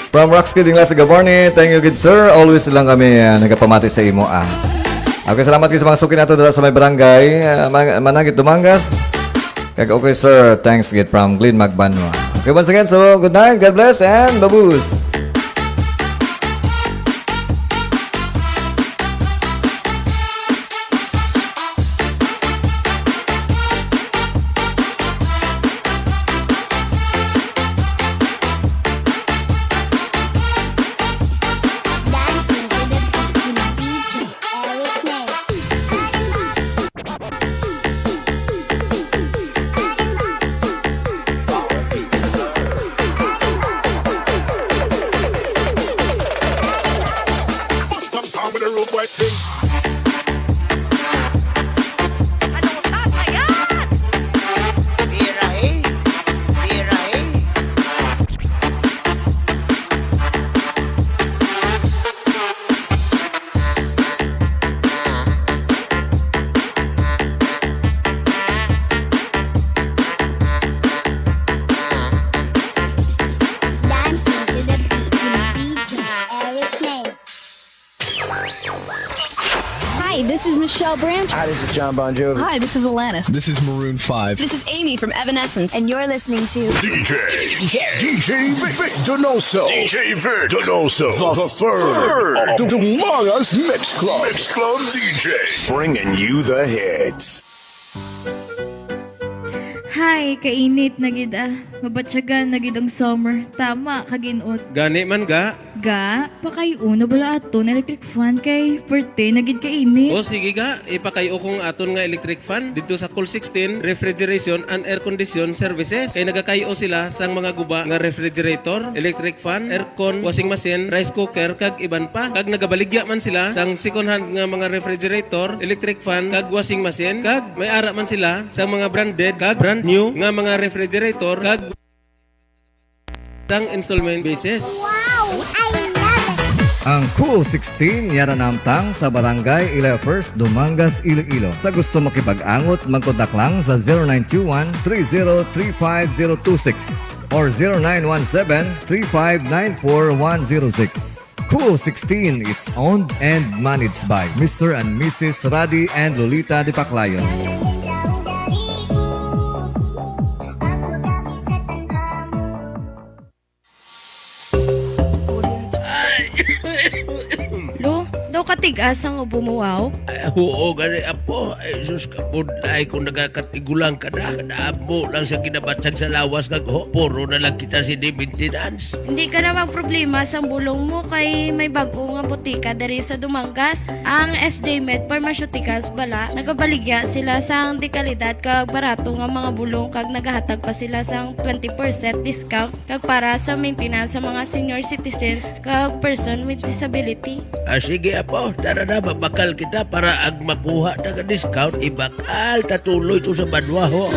from Roxkid Inglas Gaborni. Thank you, good sir. Always lang kami nagapamati sa imo. Okay, salamat kayo sa mga suki nato dala sa may barangay Managit Dumangas. Okay, sir. Thanks, Gid from Glenn Magbanwa. Okay, once again, so good night, God bless, and baboos. Hi, this is Michelle Branch. Hi, this is John Bon Jovi. Hi, this is Alanis. This is Maroon 5. This is Amy from Evanescence. And you're listening to DJ Vic Donoso. DJ Vic Donoso. The third of the Mangas Mix Club. Mix Club DJ. Bringing you the hits. Hi, kainit na gid Mabatyagan na gid ang summer. Tama, kaginot. Gani man ga? Ga, pakayuno bala aton electric fan kay perte na gid kainit. O sige ga, ipakayo kong aton nga electric fan dito sa Cool 16 Refrigeration and Air Condition Services. Kay nagakayo sila sang mga guba nga refrigerator, electric fan, aircon, washing machine, rice cooker kag iban pa. Kag nagabaligya man sila sang second hand nga mga refrigerator, electric fan kag washing machine kag may ara man sila sang mga branded kag brand new nga mga refrigerator kag sang installment basis. Wow, I love it. Ang Cool 16 yara namtang sa Barangay Ila First, Dumangas, Iloilo. Sa gusto makipag-angot, magkontak lang sa 0921-3035-026 or 0917-3594106. Cool 16 is owned and managed by Mr. and Mrs. Radi and Lolita de Paclayon. Lo, daw katigas ang bumuwaw. Oo, gani apo. Ay, sus kapudlay kung nagakatigulang ka na. Kanaamo lang siya kinabatsag sa lawas kag puro na lang kita si di maintenance. Hindi ka na magproblema sa bulong mo kay may bago nga butika diri sa Dumangas. Ang SJ Med Pharmaceuticals bala, nagabaligya sila sang dekalidad kag barato nga mga bulong kag nagahatag pa sila sang 20% discount kag para sa maintenance sa mga senior citizens kag person with disability. Sige apo, apo, tara na, babakal kita para ag makuha na ka discount, ibakal, tatuloy to sa Badwa ho.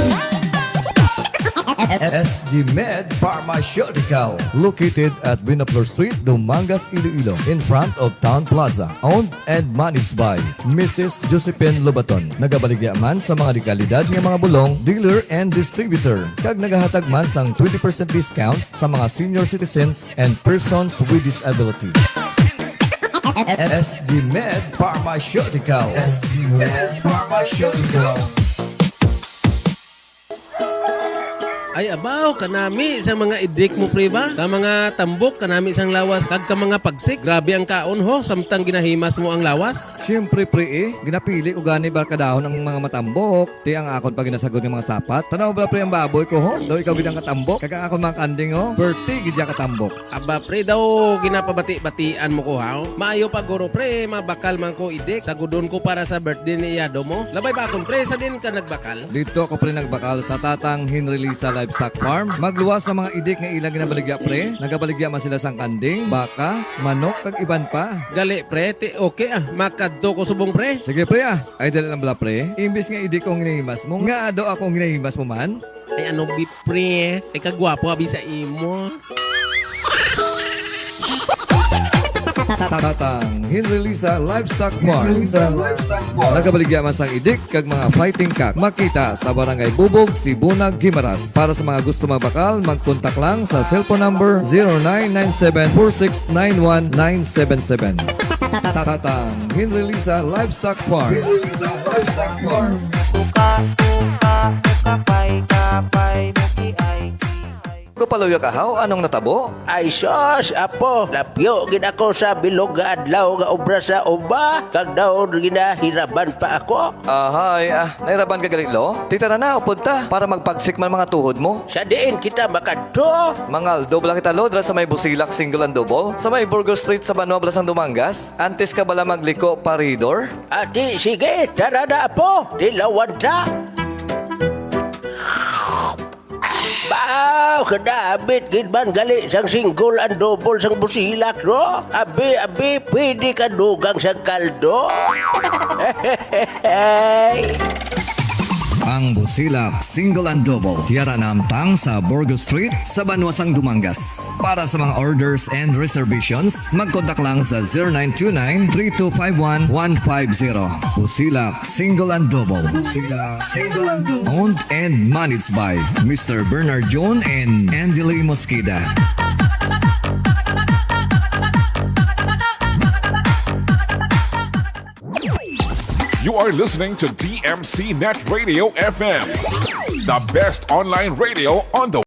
SG Med Pharmaceutical, located at Binapur Street, Dumangas, Iloilo, in front of Town Plaza. Owned and managed by Mrs. Josephine Lobaton. Nagabaligya man sa mga dekalidad ng mga bulong, dealer and distributor. Kag nagahatag man sang 20% discount sa mga senior citizens and persons with disability. SG Med Pharmaceutical. SG Med Pharmaceutical. Ay abaw kanami sa mga idik mo pre ba? Ka mga tambok kanami sang lawas kag ka mga pagsik. Grabe ang kaon ho samtang ginahimas mo ang lawas. Siyempre pre ginapili ko gani ba kadahon ang mga matambok. Ti ang akon pag ginasagod ng mga sapat. Tanaw ba pre ang baboy ko ho? Daw ikaw gid ang katambok. Kag ang akon mga kanding ho. Berti gid ya katambok. Aba pre daw ginapabati-batian mo ko ha. Maayo pa guro pre mabakal man ko idik. Sagudon ko para sa birthday ni Iyado mo. Labay ba akon pre sa din ka nagbakal? Dito ako pre nagbakal sa Tatang Henry Lisa Livestock Farm. Magluwas sa mga idik nga ilang ginabaligya pre. Nagabaligya man sila sang kanding, baka, manok kag iban pa. Gali pre, ti okay makadto ko subong pre. Sige pre ay dali lang bala pre. Imbis nga idik kong ginahimas mo, nga ado akong ginahimas mo man. Ay ano bi pre, ay kagwapo abi sa imo. Tatang Henry Lisa Livestock Farm. Nagabaligya man sang idik kag mga fighting cock. Makita sa Barangay Bubog, Sibunag, Gimaras. Para sa mga gusto magbakal, mag-contact lang sa cellphone number 0997-4691-977. Tatang Henry Lisa Livestock Farm. Paluyo kahaw, anong natabo? Ay sos, apo, lapyo gid ako sa bilog nga adlaw nga obra sa uba, kag daw ginahiraban pa ako. Ahay, nahiraban ka galilo? Tita na upod ta, para magpagsik man mga tuhod mo. Sa diin kita makadto. Mangal, double kita lodra sa may Busilak, single and double. Sa may Burgos Street sa Banwa, Blasang Dumangas. Antes ka bala magliko, paridor? Ati, sige, tara na apo, dilawan ta. Bao, kadabit gid man gali sang single and double sang Busilak ro. Abi, pwede ka dugang sa kaldo. Ang Busilak Single and Double. Tiyara namtang sa Burgos Street sa Banwasang Dumangas. Para sa mga orders and reservations, mag-contact lang sa 0929-3251-150. Busilak Single and Double. Busilak Single and Double. Owned and managed by Mr. Bernard John and Angeli Mosqueda. You are listening to DMC Net Radio FM, the best online radio on the